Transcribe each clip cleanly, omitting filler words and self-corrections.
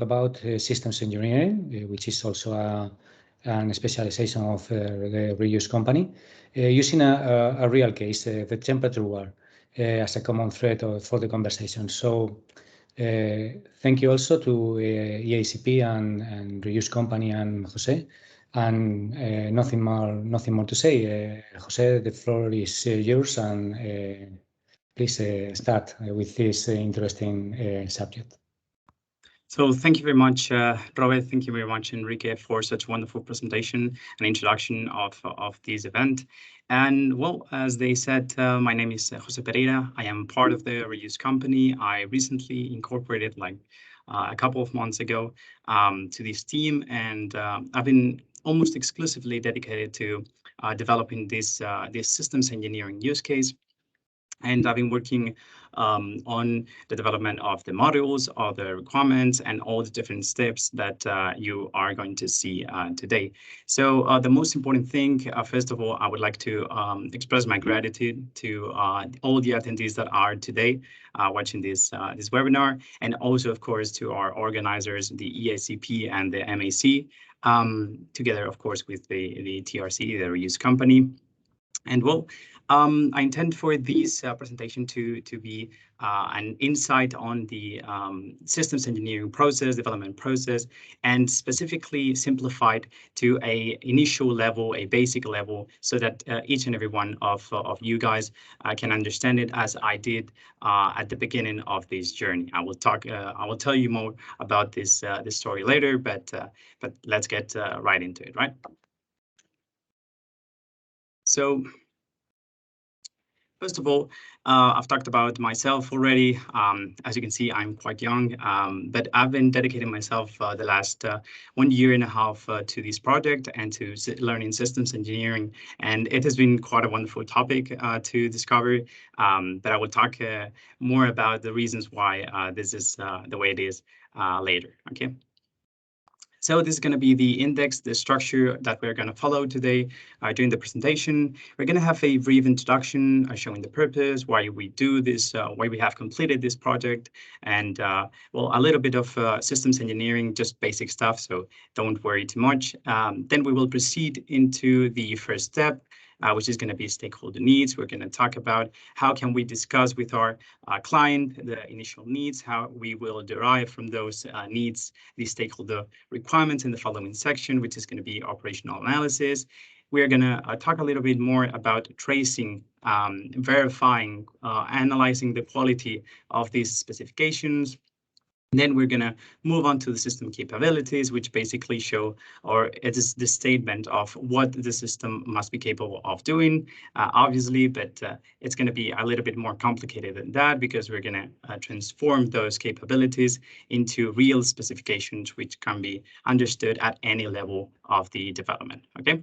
about systems engineering, which is also a specialization of the reuse company, using a real case, the temperature war, as a common thread for the conversation. So thank you also to EACP and reuse company and Jose. And nothing more to say. Jose, the floor is yours, and please start with this interesting subject. So thank you very much, Robert. Thank you very much, Enrique, for such a wonderful presentation and introduction of this event. And well, as they said, my name is Jose Pereira. I am part of the reuse company. I recently incorporated like a couple of months ago to this team, and I've been almost exclusively dedicated to developing this systems engineering use case. And I've been working on the development of the modules, all the requirements, and all the different steps that you are going to see today. So the most important thing, first of all, I would like to express my gratitude to all the attendees that are today watching this webinar, and also, of course, to our organizers, the EACP and the MAC, together, of course, with the TRC, the reuse company. And well, I intend for this presentation to be an insight on the systems engineering process, development process, and specifically simplified to a initial level, a basic level, so that each and every one of you guys can understand it as I did at the beginning of this journey. I will tell you more about this story later, but let's get right into it, right? So, first of all, I've talked about myself already. As you can see, I'm quite young, but I've been dedicating myself the last 1 year and a half to this project and to learning systems engineering. And it has been quite a wonderful topic to discover, but I will talk more about the reasons why this is the way it is later, okay? So this is going to be the index, the structure that we're going to follow today during the presentation. We're going to have a brief introduction showing the purpose, why we do this, why we have completed this project, and well, a little bit of systems engineering, just basic stuff, so don't worry too much. Then we will proceed into the first step, which is going to be stakeholder needs. We're going to talk about how can we discuss with our client the initial needs, how we will derive from those needs the stakeholder requirements in the following section, which is going to be operational analysis. We're going to talk a little bit more about tracing, verifying, analyzing the quality of these specifications. Then we're going to move on to the system capabilities, which basically show, or it is the statement of what the system must be capable of doing, obviously, but it's going to be a little bit more complicated than that because we're going to transform those capabilities into real specifications, which can be understood at any level of the development, okay?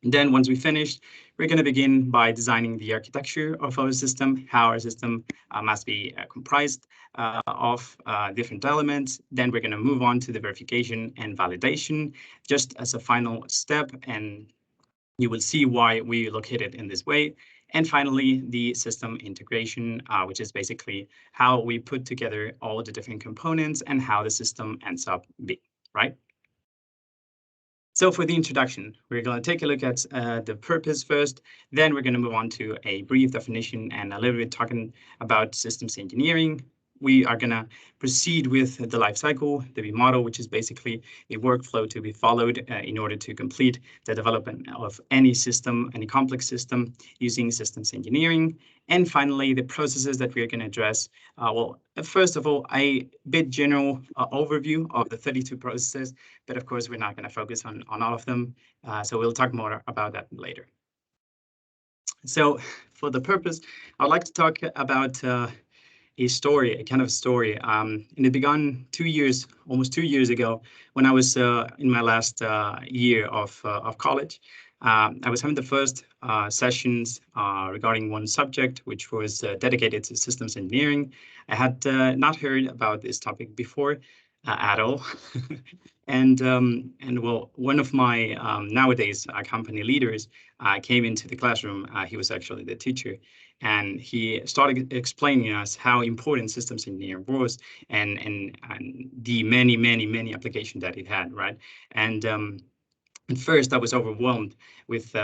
And then once we finish, we're going to begin by designing the architecture of our system, how our system must be comprised of different elements. Then we're going to move on to the verification and validation just as a final step, and you will see why we locate it in this way. And finally, the system integration, which is basically how we put together all the different components and how the system ends up being, right? So for the introduction, we're going to take a look at the purpose first, then we're going to move on to a brief definition and a little bit talking about systems engineering. We are going to proceed with the life cycle, the V model, which is basically a workflow to be followed in order to complete the development of any system, any complex system using systems engineering. And finally, the processes that we are going to address. Well, first of all, a bit general overview of the 32 processes, but of course, we're not going to focus on all of them. So we'll talk more about that later. So for the purpose, I'd like to talk about a story, a kind of story. And it began almost 2 years ago, when I was in my last year of college. I was having the first sessions regarding one subject, which was dedicated to systems engineering. I had not heard about this topic before. at all. And well, one of my nowadays company leaders came into the classroom. He was actually the teacher, and he started explaining us how important systems engineering was, and the many applications that it had, right? And at first, I was overwhelmed with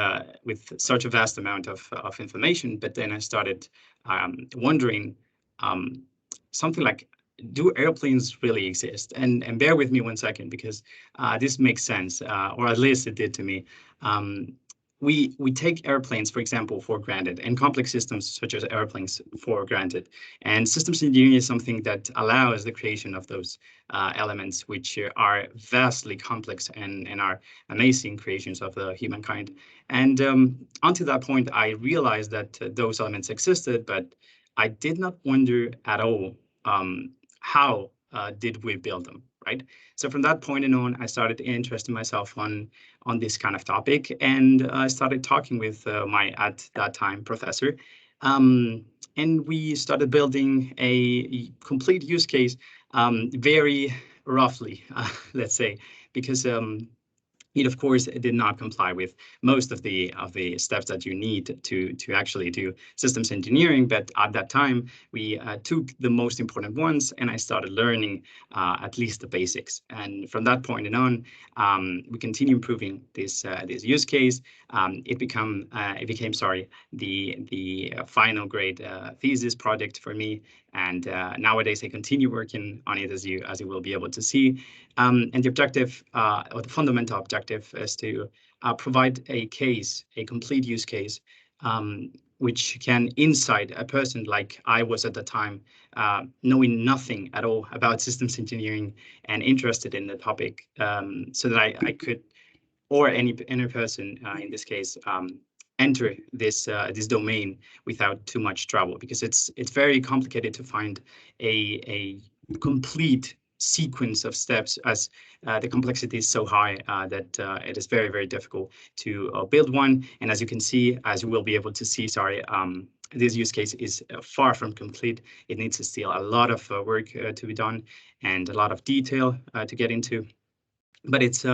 such a vast amount of information, but then I started wondering something like, do airplanes really exist? And bear with me 1 second, because this makes sense, or at least it did to me. We take airplanes, for example, for granted, and complex systems such as airplanes for granted. And systems engineering is something that allows the creation of those elements, which are vastly complex and are amazing creations of the humankind. And until that point, I realized that those elements existed, but I did not wonder at all how did we build them, right? So from that point on, I started interesting myself on this kind of topic, and I started talking with my, at that time, professor, and we started building a complete use case, very roughly, let's say, because it, of course, did not comply with most of the steps that you need to actually do systems engineering. But at that time, we took the most important ones, and I started learning at least the basics. And from that point on, we continue improving this use case. It became the final grade thesis project for me. And nowadays, I continue working on it, as you will be able to see. And the objective, or the fundamental objective, is to provide a complete use case, which can insight a person like I was at the time, knowing nothing at all about systems engineering and interested in the topic, so that I could, or any person in this case, enter this domain without too much trouble, because it's very complicated to find a complete sequence of steps, as the complexity is so high that it is very difficult to build one. And as you can see, as you will be able to see, this use case is far from complete. It needs still a lot of work to be done, and a lot of detail to get into. But it's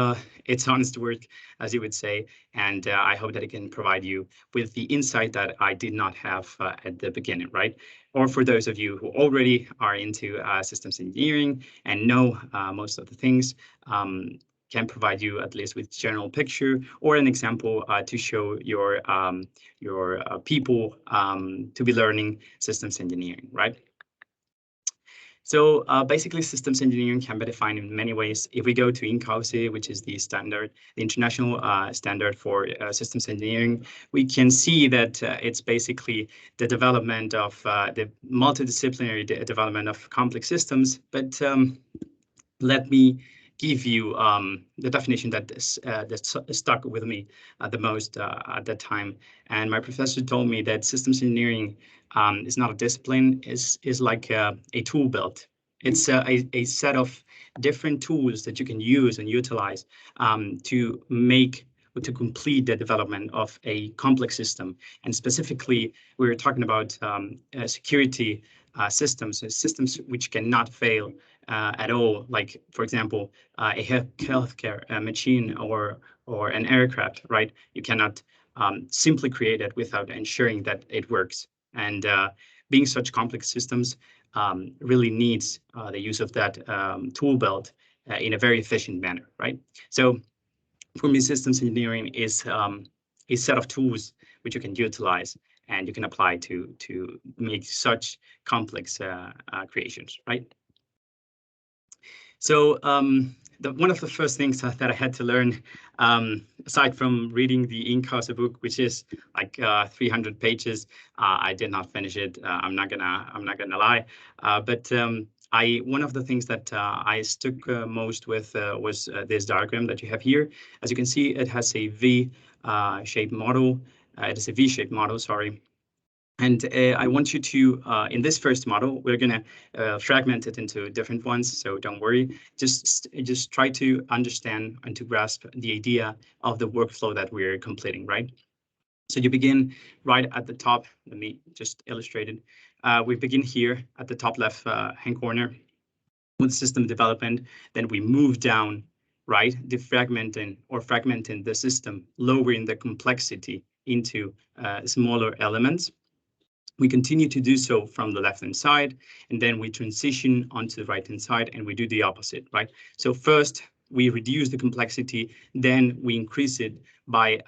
honest work, as you would say, and I hope that it can provide you with the insight that I did not have at the beginning, right? Or for those of you who already are into systems engineering and know most of the things, can provide you at least with general picture or an example to show your people to be learning systems engineering, right? So basically, systems engineering can be defined in many ways. If we go to INCAUSE, which is the standard, the international standard for systems engineering, we can see that it's basically the development of the multidisciplinary development of complex systems. But let me give you the definition that stuck with me the most at that time. And my professor told me that systems engineering is not a discipline, is like a tool belt. It's a set of different tools that you can use and utilize to complete the development of a complex system. And specifically, we're talking about security systems which cannot fail at all, like, for example, a healthcare machine or an aircraft, right? You cannot simply create it without ensuring that it works. And being such complex systems really needs the use of that tool belt in a very efficient manner, right? So for me, systems engineering is a set of tools which you can utilize and you can apply to make such complex creations, right? So one of the first things that I had to learn, aside from reading the INCAUSE book, which is like 300 pages, I did not finish it. I'm not gonna lie, but one of the things that I stuck most with was this diagram that you have here. As you can see, it has a V-shaped model. It is a V-shaped model, sorry. And I want you to, in this first model, we're going to fragment it into different ones. So don't worry, just try to understand and to grasp the idea of the workflow that we're completing, right? So you begin right at the top. Let me just illustrate it. We begin here at the top left hand corner with system development, then we move down, right, fragmenting the system, lowering the complexity into smaller elements. We continue to do so from the left-hand side, and then we transition onto the right-hand side, and we do the opposite, right? So first, we reduce the complexity, then we increase it by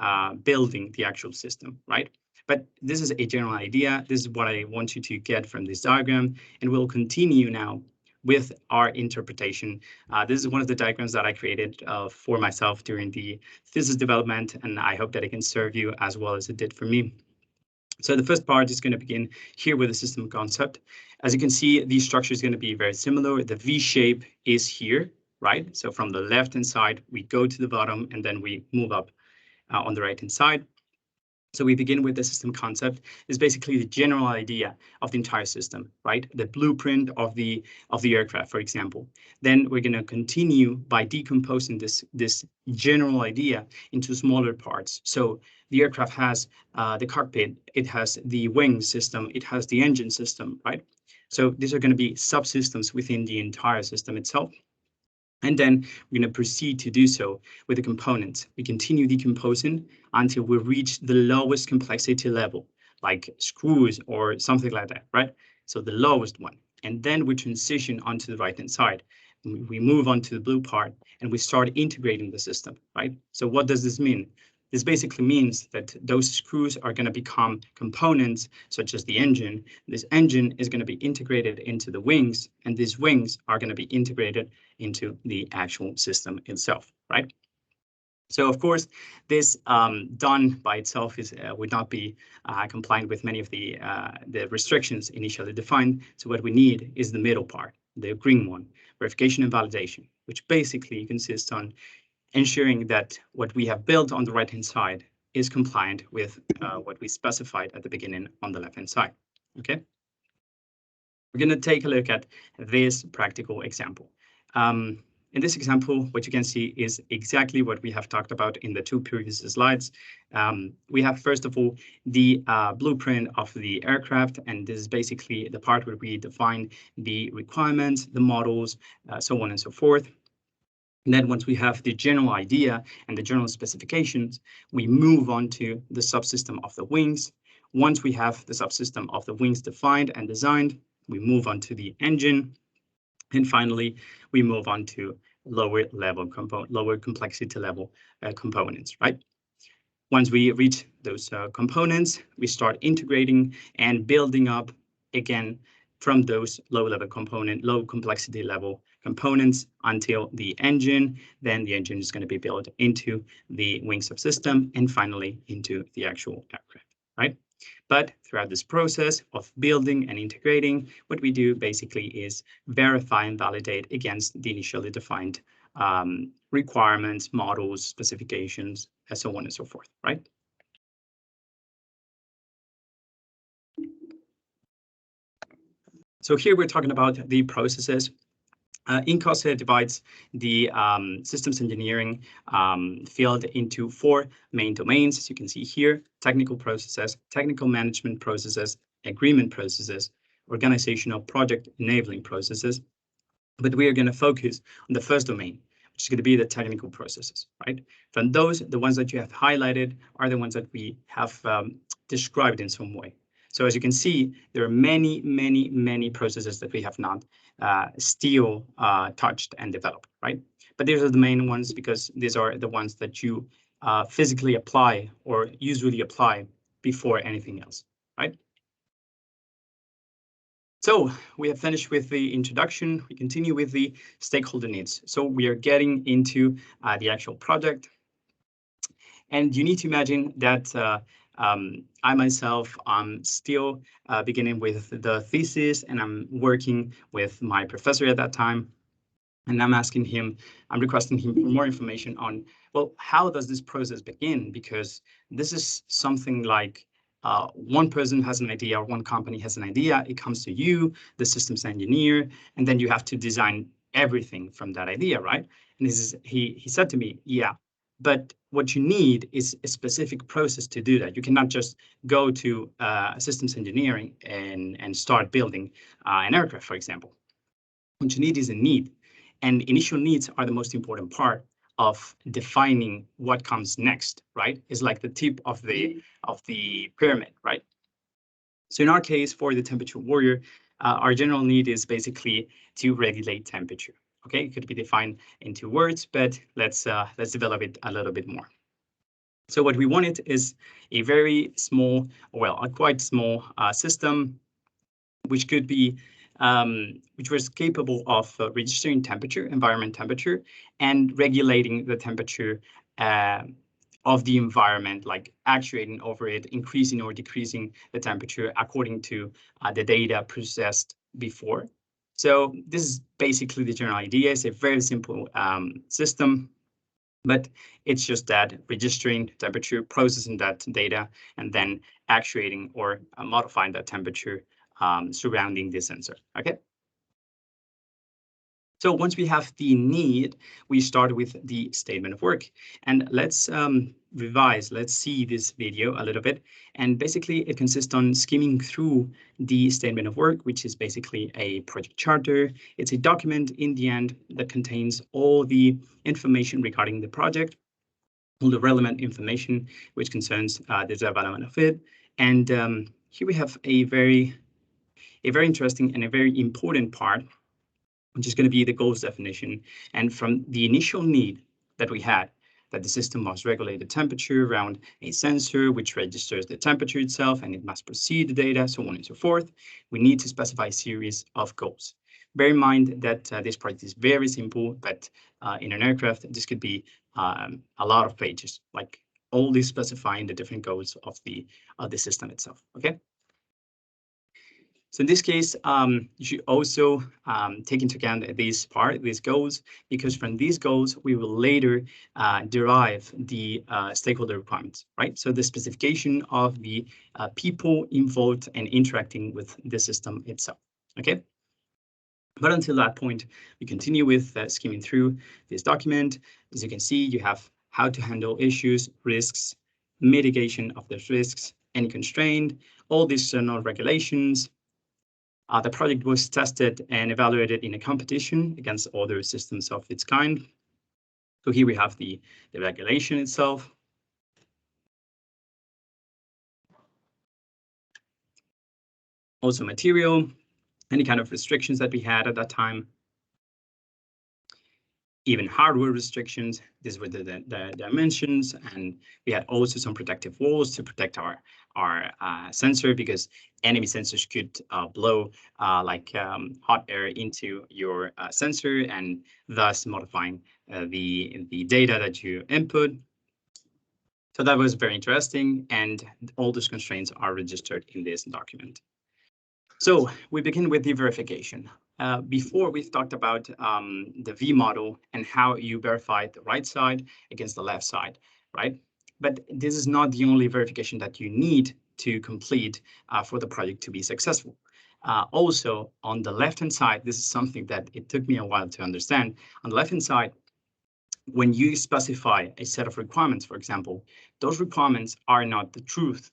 building the actual system, right? But this is a general idea. This is what I want you to get from this diagram, and we'll continue now with our interpretation. This is one of the diagrams that I created for myself during the thesis development, and I hope that it can serve you as well as it did for me. So the first part is going to begin here with the system concept. As you can see, the structure is going to be very similar. The V shape is here, right? So from the left-hand side, we go to the bottom, and then we move up on the right-hand side. So we begin with the system concept. Is basically the general idea of the entire system, right? The blueprint of the aircraft, for example. Then we're going to continue by decomposing this general idea into smaller parts. So the aircraft has the cockpit, it has the wing system, it has the engine system, right? So these are going to be subsystems within the entire system itself. And then we're going to proceed to do so with the components. We continue decomposing until we reach the lowest complexity level, like screws or something like that, right? So the lowest one. And then we transition onto the right-hand side. We move on to the blue part, and we start integrating the system, right? So what does this mean? This basically means that those screws are going to become components such as the engine. This engine is going to be integrated into the wings, and these wings are going to be integrated into the actual system itself, right? So of course, this done by itself would not be compliant with many of the restrictions initially defined. So what we need is the middle part, the green one, verification and validation, which basically consists on ensuring that what we have built on the right-hand side is compliant with what we specified at the beginning on the left-hand side, okay? We're going to take a look at this practical example. In this example, what you can see is exactly what we have talked about in the two previous slides. We have, first of all, the blueprint of the aircraft, and this is basically the part where we define the requirements, the models, so on and so forth. And then once we have the general idea and the general specifications, we move on to the subsystem of the wings. Once we have the subsystem of the wings defined and designed, we move on to the engine. And finally, we move on to lower complexity level components, right? Once we reach those components, we start integrating and building up again from those low complexity level components until the engine. Then the engine is going to be built into the wing subsystem and finally into the actual aircraft, right? But throughout this process of building and integrating, what we do basically is verify and validate against the initially defined requirements, models, specifications, and so on and so forth, right? So here we're talking about the processes. INCOS divides the systems engineering field into 4 main domains, as you can see here: technical processes, technical management processes, agreement processes, organizational project enabling processes. But we are going to focus on the first domain, which is going to be the technical processes, right? From those, the ones that you have highlighted are the ones that we have described in some way. So as you can see, there are many processes that we have not still touched and developed, right? But these are the main ones because these are the ones that you physically apply or usually apply before anything else, right? So we have finished with the introduction. We continue with the stakeholder needs. So we are getting into the actual project. And you need to imagine that I myself am still beginning with the thesis, and I'm working with my professor at that time. And I'm requesting him for more information on, well, how does this process begin? Because this is something like one person has an idea, or one company has an idea, it comes to you, the systems engineer, and then you have to design everything from that idea, right? And he said to me, yeah, but what you need is a specific process to do that. You cannot just go to systems engineering and start building an aircraft, for example. What you need is a need, and initial needs are the most important part of defining what comes next, right? It's like the tip of the pyramid, right? So in our case, for the temperature warrior, our general need is basically to regulate temperature. Okay, it could be defined in 2 words, but let's develop it a little bit more. So what we wanted is a very small, well, a quite small system, which could be which was capable of registering temperature, environment temperature, and regulating the temperature of the environment, like actuating over it, increasing or decreasing the temperature according to the data processed before. So this is basically the general idea. It's a very simple system, but it's just that registering temperature, processing that data, and then actuating or modifying that temperature surrounding the sensor, okay? So once we have the need, we start with the statement of work. And let's revise, let's see this video a little bit. And basically it consists on skimming through the statement of work, which is basically a project charter. It's a document in the end that contains all the information regarding the project, all the relevant information which concerns the development of it. And here we have a very interesting and a very important part, which is going to be the goals definition. And from the initial need that we had, that the system must regulate the temperature around a sensor, which registers the temperature itself, and it must proceed the data, so on and so forth, we need to specify a series of goals. Bear in mind that this project is very simple, but in an aircraft, this could be a lot of pages, like only specifying the different goals of the system itself, okay? So in this case, you should also take into account these goals, because from these goals, we will later derive the stakeholder requirements, right? So the specification of the people involved and interacting with the system itself, okay? But until that point, we continue with skimming through this document. As you can see, you have how to handle issues, risks, mitigation of those risks, any constraint, all these external regulations. The project was tested and evaluated in a competition against other systems of its kind. So here we have the regulation itself. Also material, any kind of restrictions that we had at that time. Even hardware restrictions, these were the dimensions, and we had also some protective walls to protect our sensor, because enemy sensors could blow hot air into your sensor, and thus modifying the data that you input. So that was very interesting, and all those constraints are registered in this document. So we begin with the verification. Before we've talked about the V model and how you verify the right side against the left side, right? But this is not the only verification that you need to complete for the project to be successful. Also, on the left-hand side, this is something that it took me a while to understand. On the left-hand side, when you specify a set of requirements, for example, those requirements are not the truth.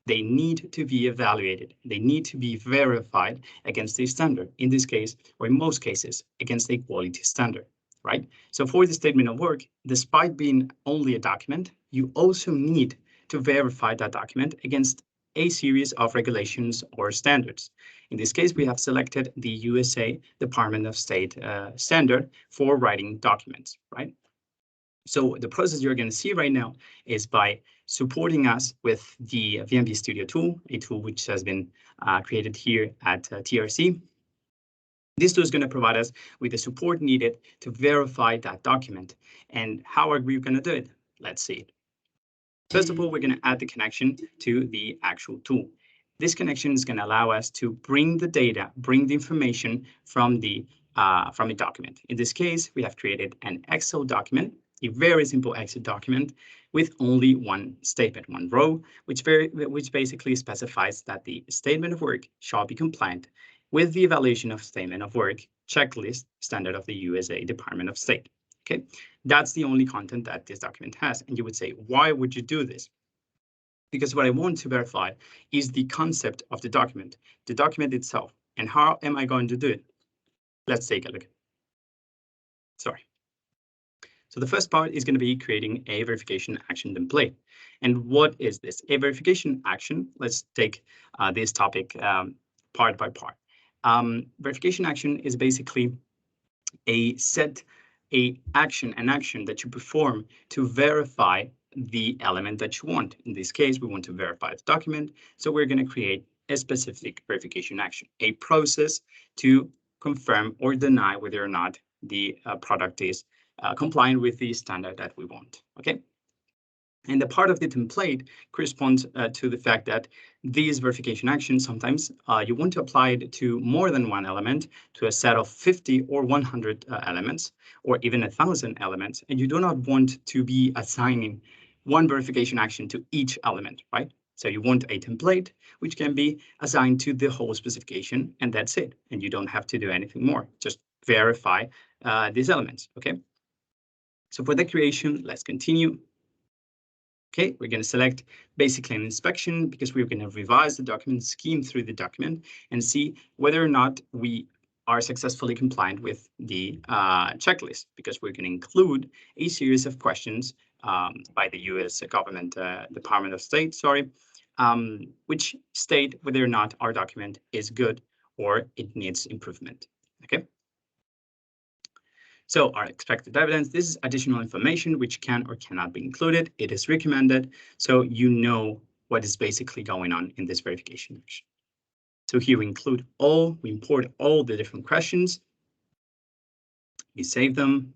They need to be evaluated. They need to be verified against a standard, in this case, or in most cases, against a quality standard, right? So for the statement of work, despite being only a document, you also need to verify that document against a series of regulations or standards. In this case, we have selected the USA Department of State standard for writing documents, right? So the process you're going to see right now is by supporting us with the VMP Studio tool, a tool which has been created here at TRC. This tool is going to provide us with the support needed to verify that document. And how are we going to do it? Let's see. First of all, we're going to add the connection to the actual tool. This connection is going to allow us to bring the data, bring the information from a document. In this case, we have created an Excel document, a very simple Excel document with only one statement, one row, which basically specifies that the statement of work shall be compliant with the evaluation of statement of work checklist standard of the USA Department of State. Okay, that's the only content that this document has. And you would say, why would you do this? Because what I want to verify is the concept of the document itself. And how am I going to do it? let's take a look. Sorry. So the first part is going to be creating a verification action template. And what is this? A verification action. Let's take this topic part by part. Verification action is basically an action that you perform to verify the element that you want. In this case, we want to verify the document. So we're going to create a specific verification action, a process to confirm or deny whether or not the product is compliant with the standard that we want. Okay. And the part of the template corresponds to the fact that these verification actions, sometimes you want to apply it to more than one element, to a set of 50 or 100 elements, or even 1,000 elements, and you do not want to be assigning one verification action to each element, right? So you want a template which can be assigned to the whole specification, and that's it. And you don't have to do anything more. Just verify these elements, okay? So for the creation, let's continue. Okay, we're going to select basically an inspection because we're going to revise the document, skim through the document, and see whether or not we are successfully compliant with the checklist, because we're going to include a series of questions by the US government, Department of State, which state whether or not our document is good or it needs improvement. Okay. So our expected evidence, this is additional information which can or cannot be included. It is recommended, so you know what is basically going on in this verification action. So here we import all the different questions, we save them,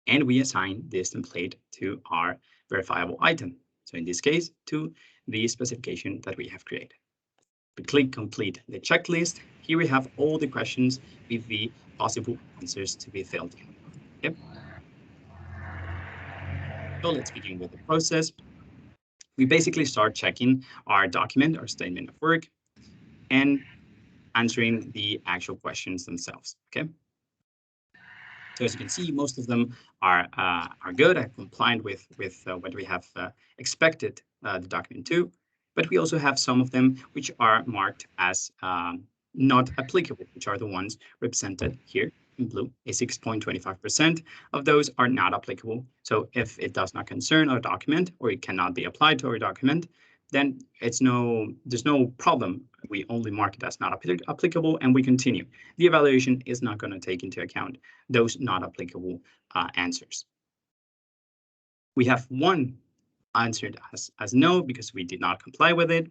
and we assign this template to our verifiable item. So in this case, to the specification that we have created. We click complete the checklist. Here we have all the questions with the possible answers to be filled in. Okay. So let's begin with the process. We basically start checking our document, our statement of work, and answering the actual questions themselves. Okay. So as you can see, most of them are good and compliant with what we have expected the document to. But we also have some of them which are marked as not applicable, which are the ones represented here in blue. A 6.25% of those are not applicable. So if it does not concern our document, or it cannot be applied to our document, then there's no problem. We only mark it as not applicable, and we continue. The evaluation is not going to take into account those not applicable answers. We have one answered as no because we did not comply with it.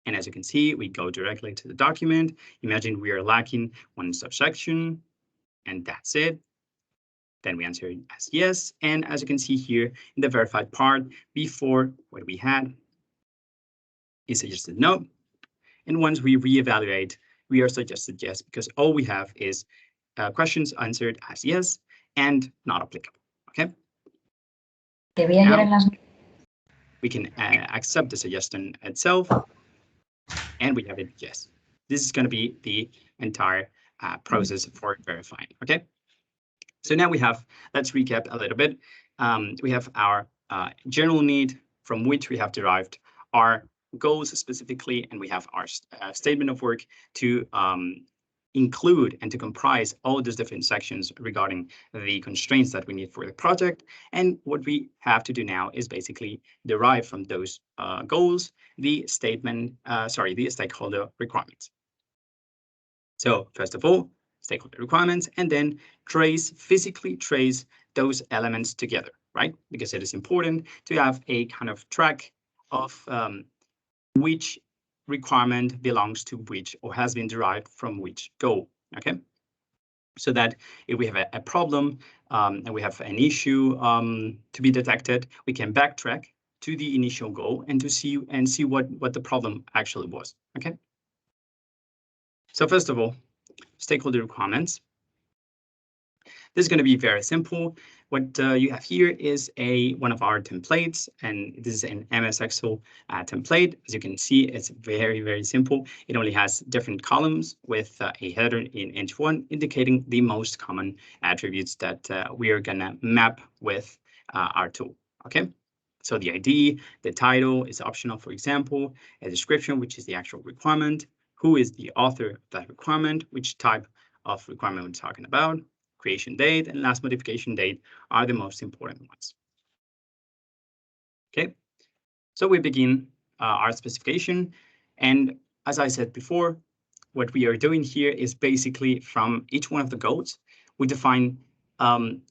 And as you can see, we go directly to the document. Imagine we are lacking one subsection, and that's it. Then we answer it as yes. And as you can see here in the verified part, before what we had is suggested no. And once we reevaluate, we are suggested yes, because all we have is questions answered as yes and not applicable. Okay. Now, we can accept the suggestion itself, and we have it yes. This is going to be the entire process for verifying. Okay. So now let's recap a little bit. We have our general need, from which we have derived our goals specifically, and we have our statement of work to include and to comprise all those different sections regarding the constraints that we need for the project. And what we have to do now is basically derive from those goals the stakeholder requirements. So first of all, stakeholder requirements, and then physically trace those elements together, right? Because it is important to have a kind of track of which requirement belongs to which, or has been derived from which goal, okay? So that if we have a problem and we have an issue to be detected, we can backtrack to the initial goal and see what the problem actually was, okay? So first of all, stakeholder requirements. This is going to be very simple. What you have here is one of our templates, and this is an MS Excel template. As you can see, it's very, very simple. It only has different columns with a header in each one, indicating the most common attributes that we are going to map with our tool. Okay. So the ID, the title is optional, for example, a description, which is the actual requirement, who is the author of that requirement, which type of requirement we're talking about, creation date, and last modification date are the most important ones. Okay, so we begin our specification. And as I said before, what we are doing here is basically from each one of the goals, we define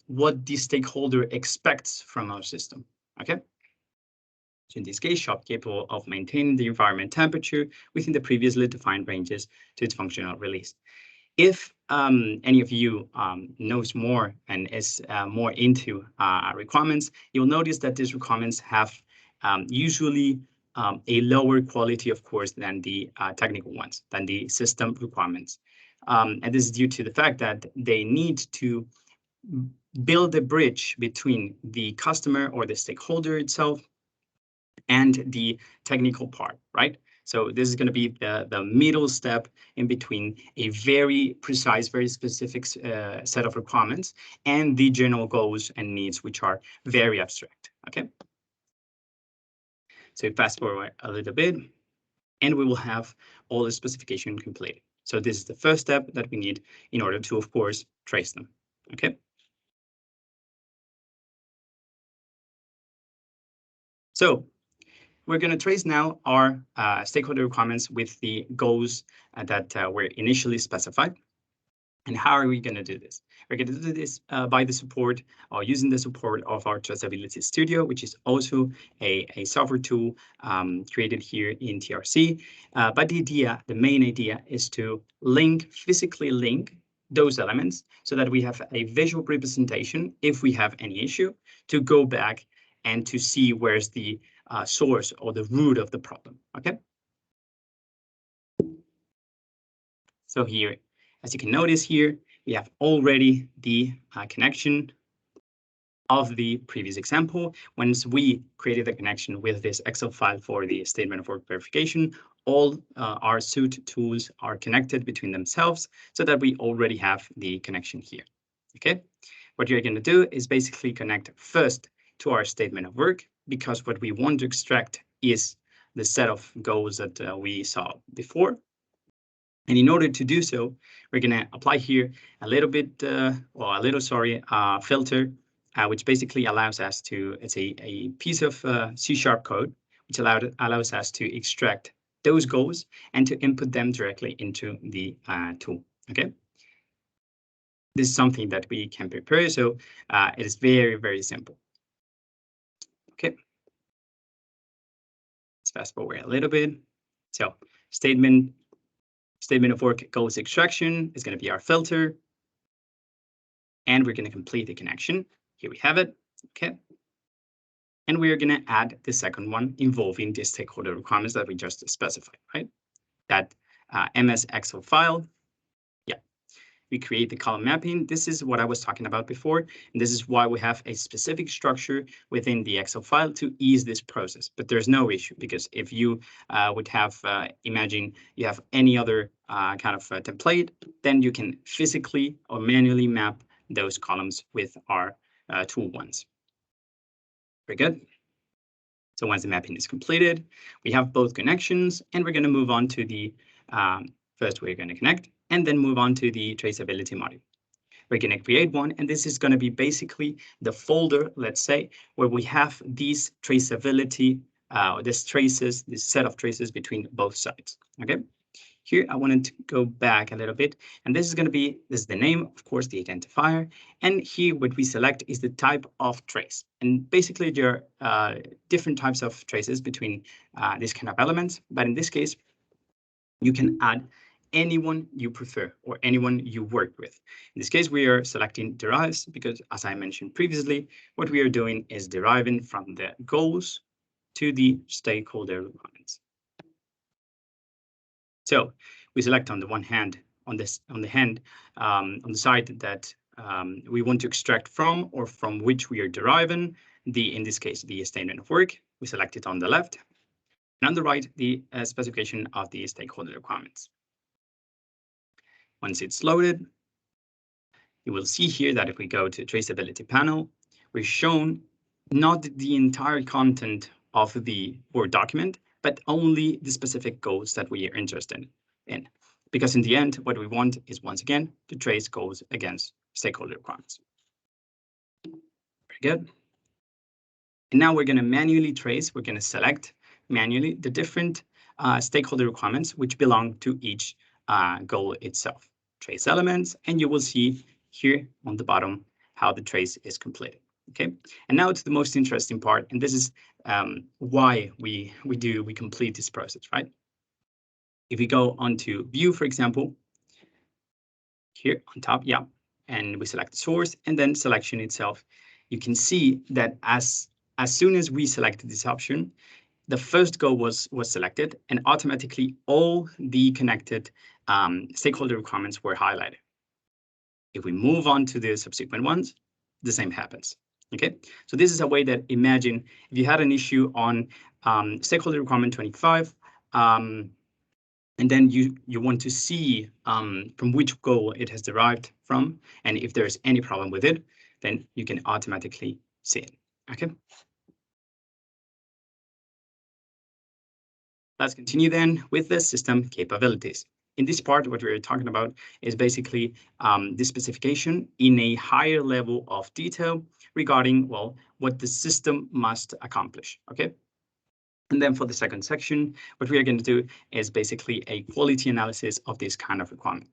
what the stakeholder expects from our system, okay? So in this case, shop capable of maintaining the environment temperature within the previously defined ranges to its functional release. If any of you knows more and is more into requirements, you'll notice that these requirements have usually a lower quality, of course, than the technical ones, than the system requirements. And this is due to the fact that they need to build a bridge between the customer or the stakeholder itself and the technical part, right? So this is going to be the middle step in between a very precise, very specific set of requirements and the general goals and needs, which are very abstract, okay? So fast forward a little bit, and we will have all the specification completed. So this is the first step that we need in order to, of course, trace them, okay? So we're going to trace now our stakeholder requirements with the goals that were initially specified. And how are we going to do this? We're going to do this by the support or using the support of our Traceability Studio, which is also a software tool created here in TRC. But the main idea is to physically link those elements so that we have a visual representation if we have any issue to go back and to see where's the source or the root of the problem, okay? So here, as you can notice here, we have already the connection of the previous example. Once we created the connection with this Excel file for the statement of work verification, all our suite tools are connected between themselves so that we already have the connection here, okay? What you're going to do is basically connect first to our statement of work, because what we want to extract is the set of goals that we saw before. And in order to do so, we're going to apply here a little bit, filter, which basically allows us to, it's a piece of C# code, which allows us to extract those goals and to input them directly into the tool, okay? This is something that we can prepare, so it is very, very simple. Okay. Let's fast forward a little bit. So statement of work goals extraction is going to be our filter. And we're going to complete the connection. Here we have it. Okay. And we're going to add the second one involving the stakeholder requirements that we just specified, right? That MS Excel file. Yeah. We create the column mapping. This is what I was talking about before. And this is why we have a specific structure within the Excel file to ease this process. But there's no issue, because if you would have, imagine you have any other kind of template, then you can physically or manually map those columns with our tool ones. Very good. So once the mapping is completed, we have both connections, and we're going to move on to the first we're going to connect, and then move on to the traceability module. We're going to create one, and this is going to be basically the folder, let's say, where we have these traceability, this set of traces between both sides. Okay. Here, I wanted to go back a little bit, and this is the name, of course, the identifier. And here, what we select is the type of trace. And basically, there are different types of traces between these kind of elements. But in this case, you can add anyone you prefer or anyone you work with. In this case, we are selecting derives because, as I mentioned previously, what we are doing is deriving from the goals to the stakeholder requirements. So we select on the one hand, on the side that we want to extract from, or from which we are deriving in this case, the statement of work. We select it on the left, and on the right, the specification of the stakeholder requirements. Once it's loaded, you will see here that if we go to traceability panel, we're shown not the entire content of the Word document, but only the specific goals that we are interested in. in. Because in the end, what we want is, once again, to trace goes against stakeholder requirements. Very good. And now we're going to manually trace, we're going to select manually the different stakeholder requirements which belong to each goal itself. Trace elements, and you will see here on the bottom how the trace is completed. Okay, and now it's the most interesting part, and this is why we complete this process, right? If we go onto view, for example, here on top, yeah, and we select the source and then selection itself, you can see that as soon as we selected this option, the first goal was selected, and automatically all the connected stakeholder requirements were highlighted. If we move on to the subsequent ones, the same happens. Okay, so this is a way that, imagine if you had an issue on stakeholder requirement 25, and then you want to see from which goal it has derived from, and if there's any problem with it, then you can automatically see it. Okay. Let's continue then with the system capabilities. In this part, what we're talking about is basically the specification in a higher level of detail regarding, well, what the system must accomplish, okay? And then for the second section, what we are going to do is basically a quality analysis of this kind of requirement.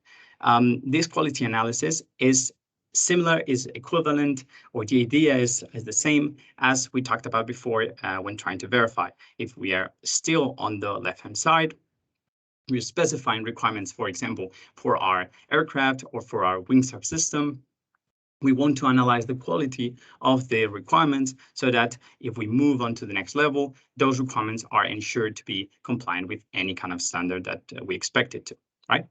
This quality analysis is similar, is equivalent, or the idea is the same as we talked about before when trying to verify. If we are still on the left-hand side, we're specifying requirements, for example, for our aircraft or for our wing subsystem. We want to analyze the quality of the requirements so that if we move on to the next level, those requirements are ensured to be compliant with any kind of standard that we expect it to, right?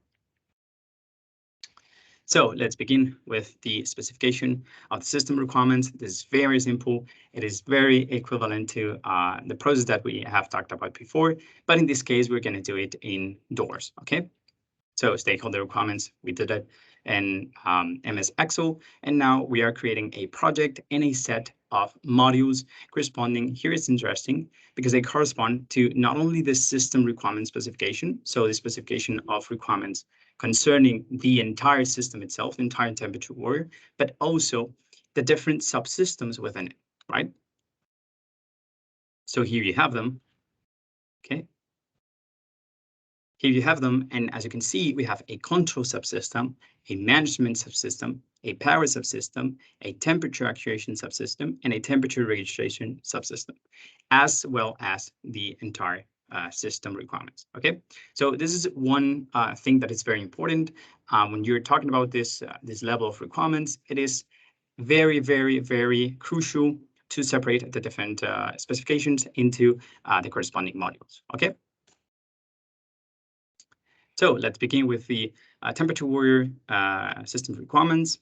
So let's begin with the specification of the system requirements. This is very simple. It is very equivalent to the process that we have talked about before, but in this case, we're going to do it in doors, okay? So stakeholder requirements, we did it in MS Excel, and now we are creating a project and a set of modules corresponding. Here it's interesting because they correspond to not only the system requirement specification, so the specification of requirements concerning the entire system itself, the entire temperature warrior, but also the different subsystems within it, right? So here you have them, okay? Here you have them, and as you can see, we have a control subsystem, a management subsystem, a power subsystem, a temperature actuation subsystem, and a temperature registration subsystem, as well as the entire system requirements. Okay, so this is one thing that is very important when you're talking about this level of requirements. It is very, very, very crucial to separate the different specifications into the corresponding modules. Okay. So let's begin with the temperature warrior system requirements.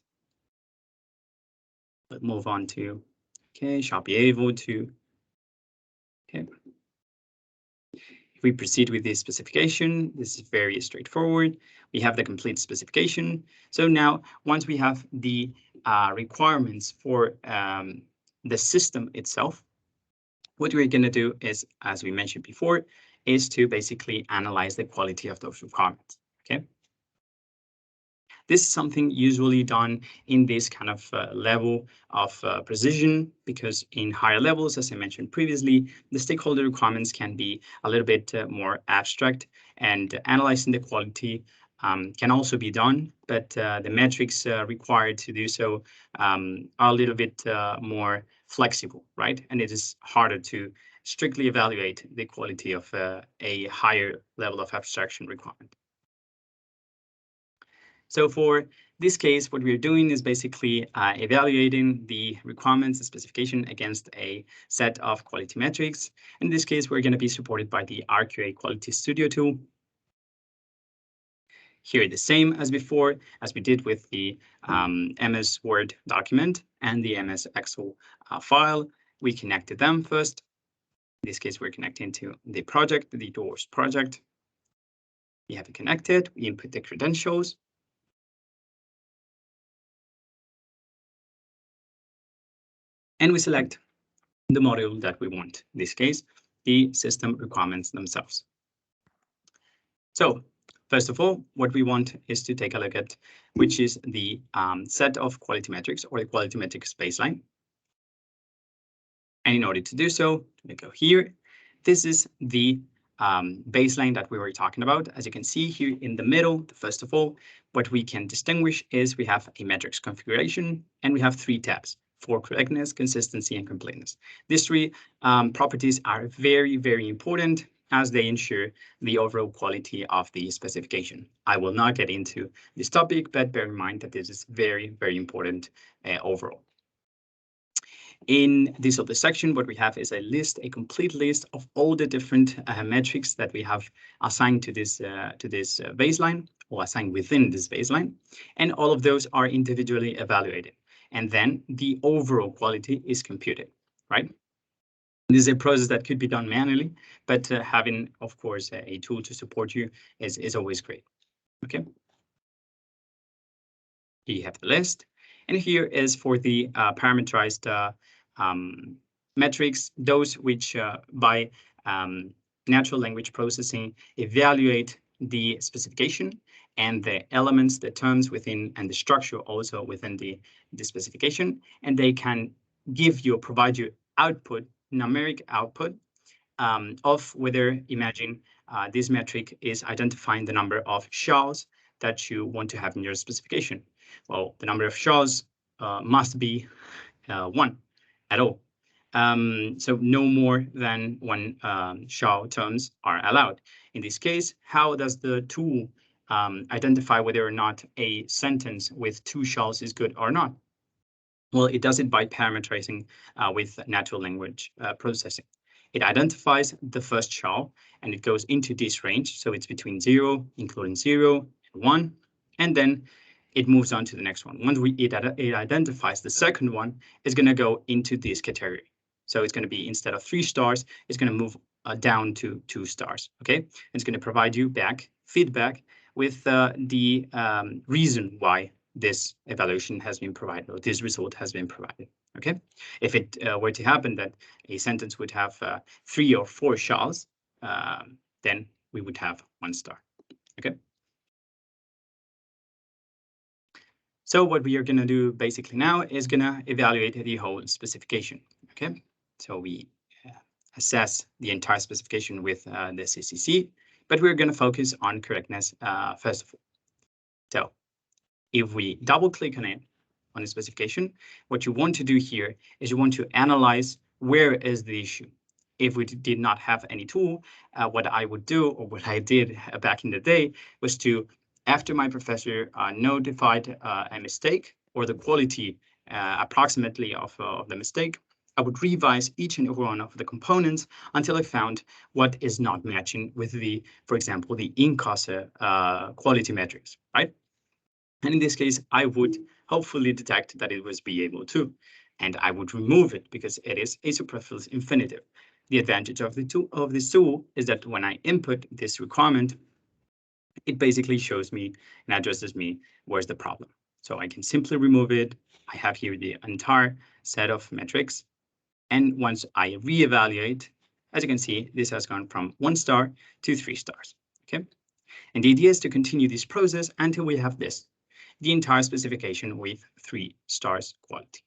Let's move on to, okay, shall be able to, okay. If we proceed with this specification, this is very straightforward. We have the complete specification. So now, once we have the requirements for the system itself, what we're going to do is, as we mentioned before, is to basically analyze the quality of those requirements, okay? This is something usually done in this kind of level of precision, because in higher levels, as I mentioned previously, the stakeholder requirements can be a little bit more abstract, and analyzing the quality can also be done, but the metrics required to do so are a little bit more flexible, right? And it is harder to strictly evaluate the quality of a higher level of abstraction requirement. So for this case, what we're doing is basically evaluating the requirements, the specification against a set of quality metrics. In this case, we're going to be supported by the RQA Quality Studio tool. Here, the same as before, as we did with the MS Word document and the MS Excel file, we connected them first. In this case, we're connecting to the project, the doors project. We have it connected, we input the credentials. And we select the module that we want, in this case, the system requirements themselves. So First of all, what we want is to take a look at which is the set of quality metrics or the quality metrics baseline. And in order to do so, we go here. This is the baseline that we were talking about. As you can see here in the middle, first of all, what we can distinguish is we have a metrics configuration and we have 3 tabs for correctness, consistency, and completeness. These 3 properties are very, very important as they ensure the overall quality of the specification. I will not get into this topic, but bear in mind that this is very, very important overall. In this other section, what we have is a list, a complete list of all the different metrics that we have assigned to this baseline or assigned within this baseline. And all of those are individually evaluated. And then the overall quality is computed, right? This is a process that could be done manually, but having, of course, a tool to support you is always great. Okay. Here you have the list. And here is for the parameterized metrics, those which by natural language processing evaluate the specification and the elements, the terms within, and the structure also within the specification. And they can give you or provide you output, numeric output of whether, imagine this metric is identifying the number of shells that you want to have in your specification. Well, the number of shells must be 1 at all. So no more than 1 shell terms are allowed. In this case, how does the tool identify whether or not a sentence with 2 shells is good or not? Well, it does it by parameterizing with natural language processing. It identifies the first shell and it goes into this range. So it's between 0, including 0 and 1, and then it moves on to the next one. Once it identifies the second one, it's going to go into this category. So it's going to be, instead of 3 stars, it's going to move down to 2 stars. Okay, it's going to provide you feedback with the reason why this evaluation has been provided, or this result has been provided. Okay, if it were to happen that a sentence would have 3 or 4 shells, then we would have 1 star. Okay. So what we are going to do basically now is going to evaluate the whole specification. Okay, so we assess the entire specification with the CCC, but we're going to focus on correctness first of all. So if we double click on it, on the specification, what you want to do here is you want to analyze where is the issue. If we did not have any tool, what I would do, or what I did back in the day, was to, after my professor notified a mistake or the quality approximately of the mistake, I would revise each and every one of the components until I found what is not matching with the, for example, the INCASA quality metrics, right? And in this case, I would hopefully detect that it was be able to, and I would remove it because it is a superfluous infinitive. The advantage of this tool is that when I input this requirement, it basically shows me and addresses me where's the problem. So I can simply remove it. I have here the entire set of metrics. And once I reevaluate, as you can see, this has gone from 1 star to 3 stars. Okay. And the idea is to continue this process until we have this, the entire specification with 3 stars quality.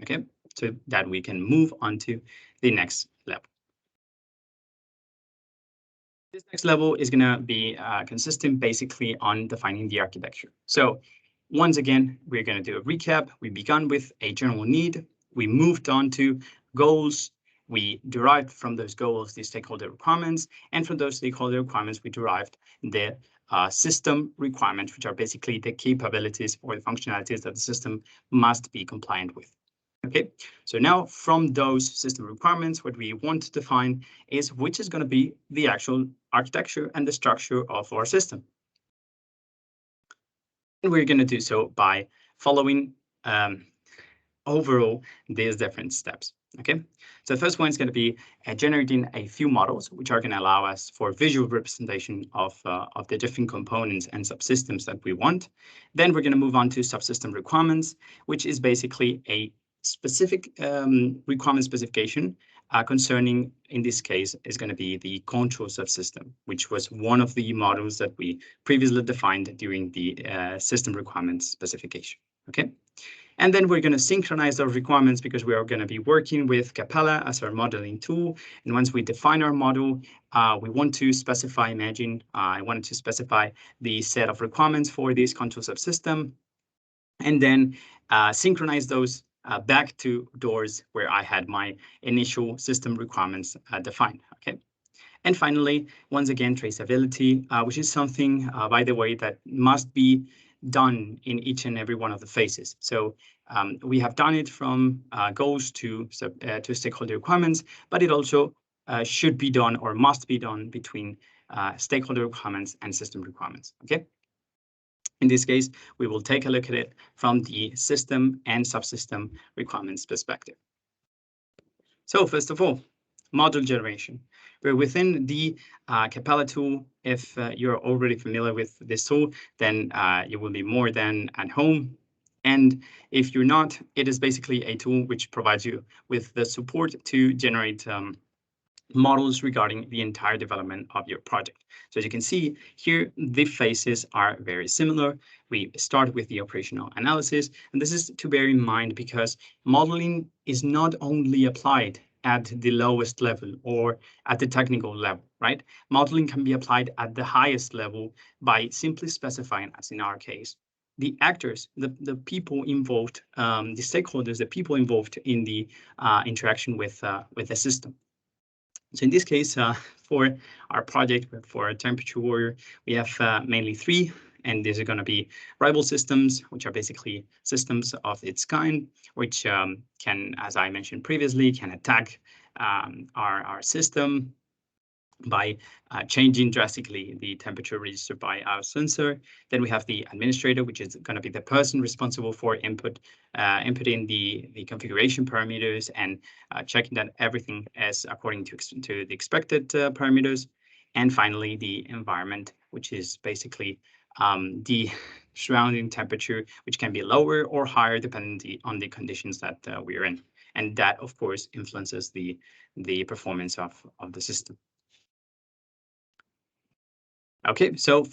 Okay, so that we can move on to the next level. This next level is going to be consistent basically on defining the architecture. So once again, we're going to do a recap. We began with a general need. We moved on to goals. We derived from those goals the stakeholder requirements. And from those stakeholder requirements, we derived the system requirements, which are basically the capabilities or the functionalities that the system must be compliant with. Okay, so now from those system requirements, what we want to define is which is going to be the actual architecture and the structure of our system. And we're going to do so by following overall these different steps. Okay, so the first one is going to be generating a few models, which are going to allow us for visual representation of the different components and subsystems that we want. Then we're going to move on to subsystem requirements, which is basically a specific requirement specification concerning, in this case, is going to be the control subsystem, which was one of the models that we previously defined during the system requirements specification. Okay. And then we're going to synchronize those requirements because we are going to be working with Capella as our modeling tool. And once we define our model, we want to specify, imagine, I wanted to specify the set of requirements for this control subsystem, and then synchronize those back to doors where I had my initial system requirements defined. Okay. And finally, once again, traceability, which is something, by the way, that must be done in each and every one of the phases. So we have done it from goals to stakeholder requirements, but it also should be done or must be done between stakeholder requirements and system requirements. Okay. In this case, we will take a look at it from the system and subsystem requirements perspective. So first of all, model generation. We're within the Capella tool. If you're already familiar with this tool, then you will be more than at home. And if you're not, it is basically a tool which provides you with the support to generate models regarding the entire development of your project. So as you can see here, the phases are very similar. We start with the operational analysis, and this is to bear in mind because modeling is not only applied at the lowest level or at the technical level, right? Modeling can be applied at the highest level by simply specifying, as in our case, the actors, the people involved, the stakeholders, the people involved in the interaction with the system. So in this case, for our project, for Temperature Warrior, we have mainly three, and these are going to be rival systems, which are basically systems of its kind, which can, as I mentioned previously, can attack our system by changing drastically the temperature registered by our sensor. Then we have the administrator, which is going to be the person responsible for inputting the configuration parameters and checking that everything is according to the expected parameters. And finally, the environment, which is basically the surrounding temperature, which can be lower or higher depending on the conditions that we're in. And that, of course, influences the performance of the system. Okay, so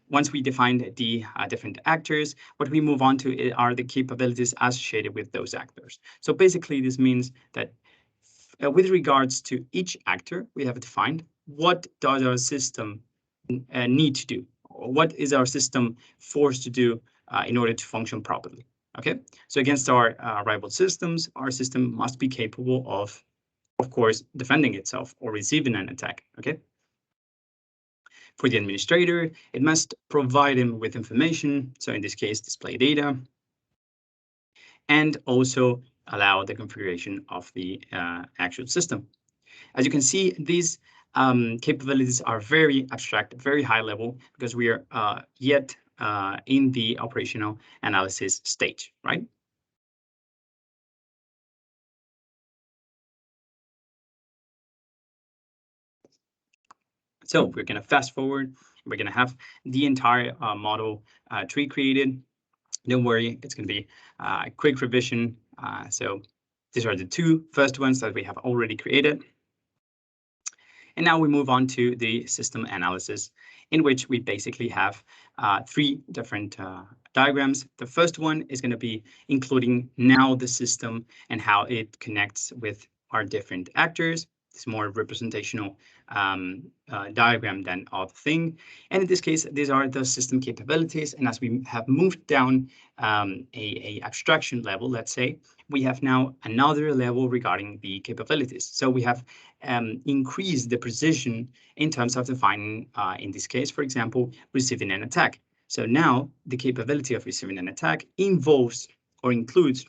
once we defined the different actors, what we move on to are the capabilities associated with those actors. So basically, this means that with regards to each actor, we have defined what does our system need to do, or what is our system forced to do in order to function properly. Okay, so against our rival systems, our system must be capable of course, defending itself or receiving an attack. Okay. For the administrator, it must provide him with information, so in this case, display data, and also allow the configuration of the actual system. As you can see, these capabilities are very abstract, very high level, because we are yet in the operational analysis stage, right? So we're going to fast forward. We're going to have the entire model tree created. Don't worry, it's going to be a quick revision. So these are the two first ones that we have already created. And now we move on to the system analysis, in which we basically have three different diagrams. The first one is going to be including now the system and how it connects with our different actors. It's more representational diagram than of thing. And in this case, these are the system capabilities. And as we have moved down a abstraction level, let's say, we have now another level regarding the capabilities. So we have increased the precision in terms of defining, in this case, for example, receiving an attack. So now the capability of receiving an attack involves or includes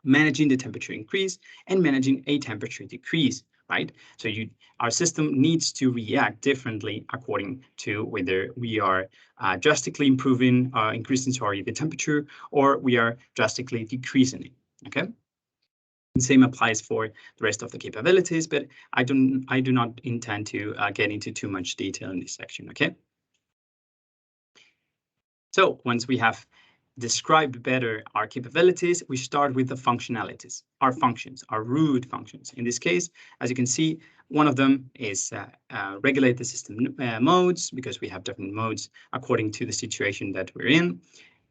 managing the temperature increase and managing a temperature decrease, right? So our system needs to react differently according to whether we are drastically increasing the temperature, or we are drastically decreasing it, okay? The same applies for the rest of the capabilities, but I do not intend to get into too much detail in this section, okay? So once we have describe better our capabilities, we start with the functionalities, our functions, our root functions. In this case, as you can see, one of them is regulate the system modes, because we have different modes according to the situation that we're in.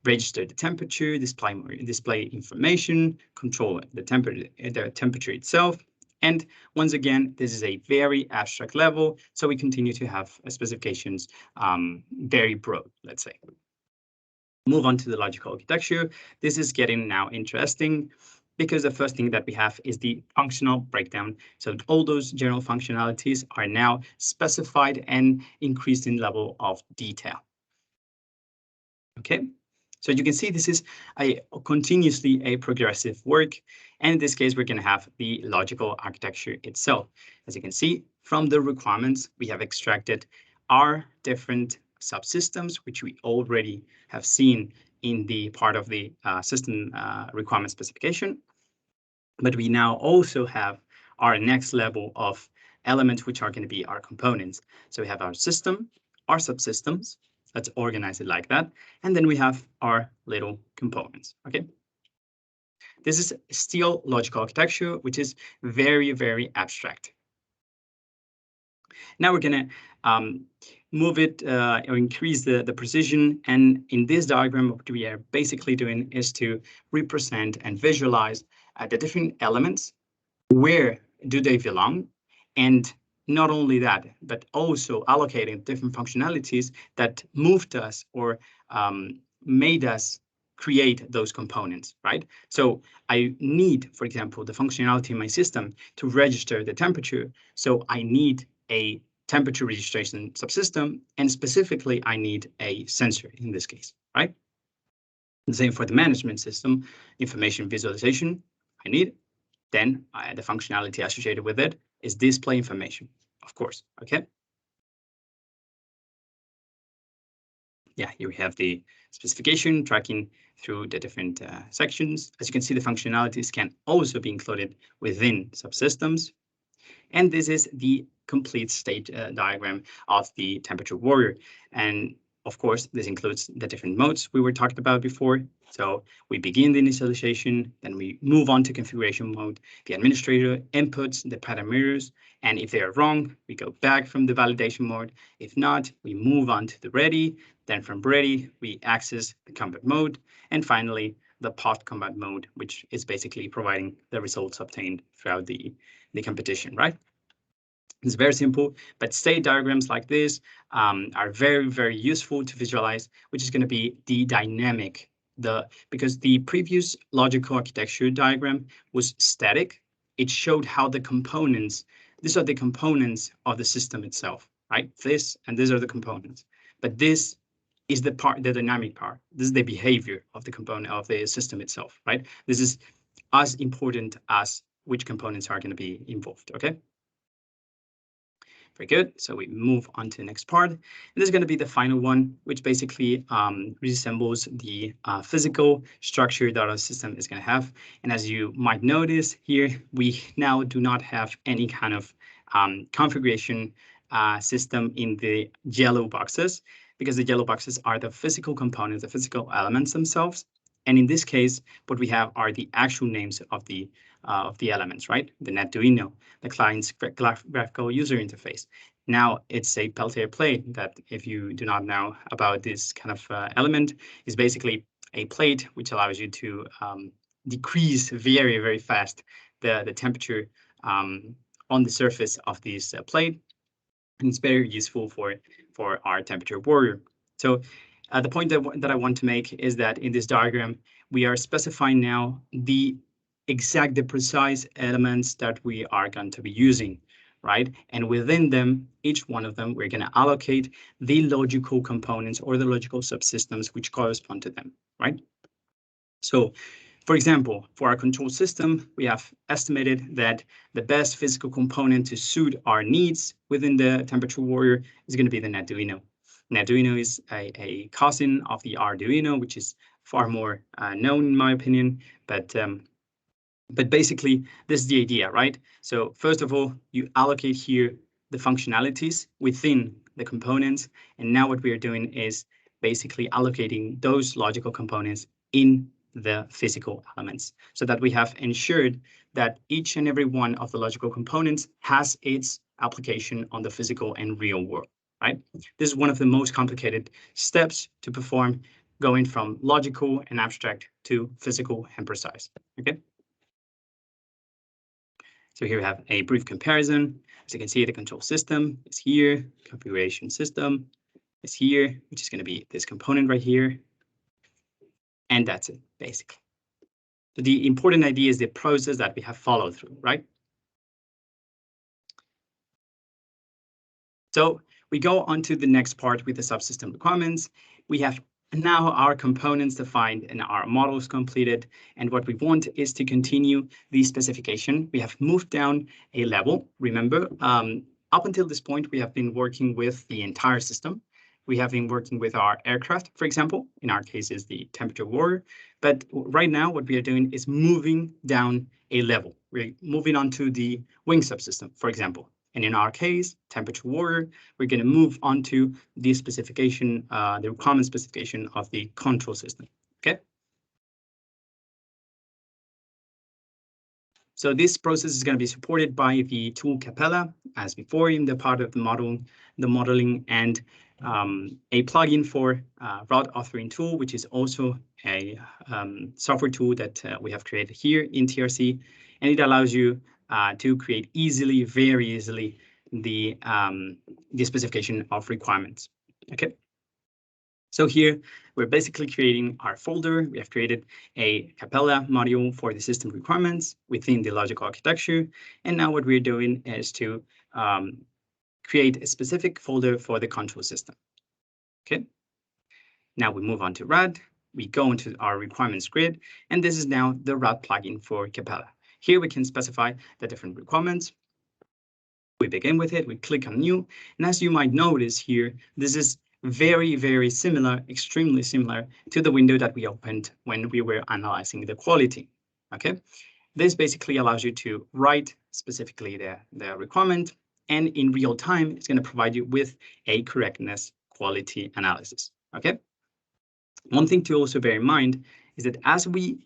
Register the temperature, display information, control the temperature itself. And once again, this is a very abstract level, so we continue to have specifications very broad, let's say. Move on to the logical architecture. This is getting now interesting, because the first thing that we have is the functional breakdown. So all those general functionalities are now specified and increased in level of detail. Okay. So you can see this is continuously a progressive work. And in this case, we're going to have the logical architecture itself. As you can see from the requirements, we have extracted our different subsystems, which we already have seen in the part of the system requirement specification. But we now also have our next level of elements, which are going to be our components. So we have our system, our subsystems. Let's organize it like that. And then we have our little components, okay? This is still logical architecture, which is very, very abstract. Now we're gonna move it or increase the precision. And in this diagram, what we are basically doing is to represent and visualize the different elements. Where do they belong? And not only that, but also allocating different functionalities that moved us or made us create those components, right? So I need, for example, the functionality in my system to register the temperature. So I need a temperature registration subsystem, and specifically, I need a sensor in this case, right? The same for the management system, information visualization, I need. Then the functionality associated with it is display information, of course, okay? Yeah, here we have the specification tracking through the different sections. As you can see, the functionalities can also be included within subsystems. And this is the complete state diagram of the temperature warrior. And of course, this includes the different modes we were talking about before. So we begin the initialization, then we move on to configuration mode. The administrator inputs the parameters, and if they are wrong, we go back from the validation mode. If not, we move on to the ready. Then from ready, we access the combat mode. And finally, the post-combat mode, which is basically providing the results obtained throughout the competition, right? It's very simple, but state diagrams like this are very, very useful to visualize, which is going to be the dynamic. Because the previous logical architecture diagram was static, it showed how the components, these are the components of the system itself, right? This and these are the components. But this is the part, the dynamic part. This is the behavior of the component of the system itself, right? This is as important as which components are going to be involved, okay? Very good. So we move on to the next part. And this is going to be the final one, which basically resembles the physical structure that our system is going to have. And as you might notice here, we now do not have any kind of configuration system in the yellow boxes, because the yellow boxes are the physical components, the physical elements themselves. And in this case, what we have are the actual names of the elements, right? The Arduino, the client's graphical user interface. Now it's a Peltier plate that, if you do not know about this kind of element, is basically a plate which allows you to decrease very, very fast the temperature on the surface of this plate. And it's very useful for our temperature warrior. So the point that I want to make is that in this diagram, we are specifying now the precise elements that we are going to be using, right? And within them, each one of them, we're going to allocate the logical components or the logical subsystems which correspond to them, right? So, for example, for our control system, we have estimated that the best physical component to suit our needs within the temperature warrior is going to be the Arduino. Arduino is a cousin of the Arduino, which is far more known in my opinion, but basically this is the idea, right? So first of all, you allocate here the functionalities within the components, and now what we are doing is basically allocating those logical components in the physical elements, so that we have ensured that each and every one of the logical components has its application on the physical and real world, right? This is one of the most complicated steps to perform, going from logical and abstract to physical and precise, okay? So here we have a brief comparison. As you can see, the control system is here, configuration system is here, which is going to be this component right here. And that's it, basically. So the important idea is the process that we have followed through, right? So we go on to the next part with the subsystem requirements. We have now our components defined and our models completed. And what we want is to continue the specification. We have moved down a level. Remember, up until this point, we have been working with the entire system. We have been working with our aircraft, for example. In our case, is the temperature water. But right now, what we are doing is moving down a level. We're moving on to the wing subsystem, for example. And in our case, temperature water, we're going to move on to the specification, the requirement specification of the control system. Okay. So this process is going to be supported by the tool Capella, as before in the part of the modeling, and a plugin for route authoring tool, which is also a software tool that we have created here in TRC, and it allows you to create easily, very easily, the specification of requirements. Okay. So here we're basically creating our folder. We have created a Capella module for the system requirements within the logical architecture. And now what we're doing is to create a specific folder for the control system. Okay. Now we move on to RAD. We go into our requirements grid, and this is now the RAD plugin for Capella. Here we can specify the different requirements. We begin with it, we click on new, and as you might notice here, this is very, very similar, extremely similar to the window that we opened when we were analyzing the quality. Okay, this basically allows you to write specifically the requirement, and in real time, it's going to provide you with a correctness quality analysis. Okay, one thing to also bear in mind is that as we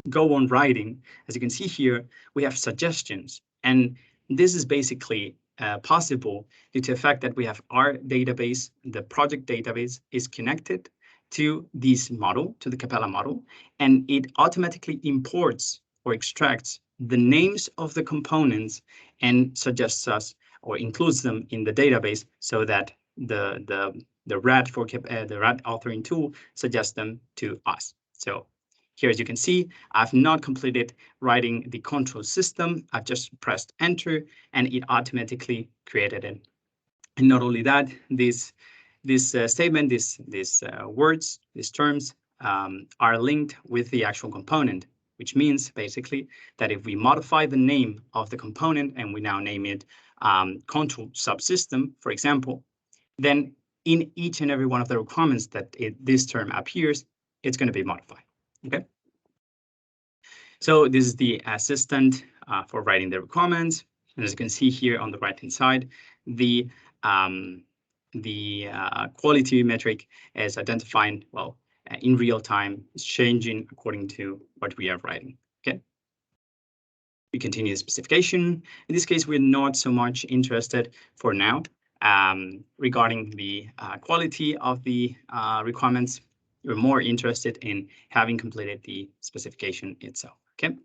go on writing, as you can see here, we have suggestions, and this is basically possible due to the fact that we have our database, the project database is connected to this model, to the Capella model, and it automatically imports or extracts the names of the components and suggests us or includes them in the database so that the RAD for the RAD authoring tool suggests them to us. So here, as you can see, I've not completed writing the control system. I've just pressed enter, and it automatically created it. And not only that, this statement, these words, these terms are linked with the actual component, which means basically that if we modify the name of the component and we now name it control subsystem, for example, then in each and every one of the requirements that this term appears, it's going to be modified. Okay. So this is the assistant for writing the requirements. And as you can see here on the right-hand side, the quality metric is identifying, well, in real time, is changing according to what we are writing. Okay. We continue the specification. In this case, we're not so much interested for now regarding the quality of the requirements. We're more interested in having completed the specification itself. Okay,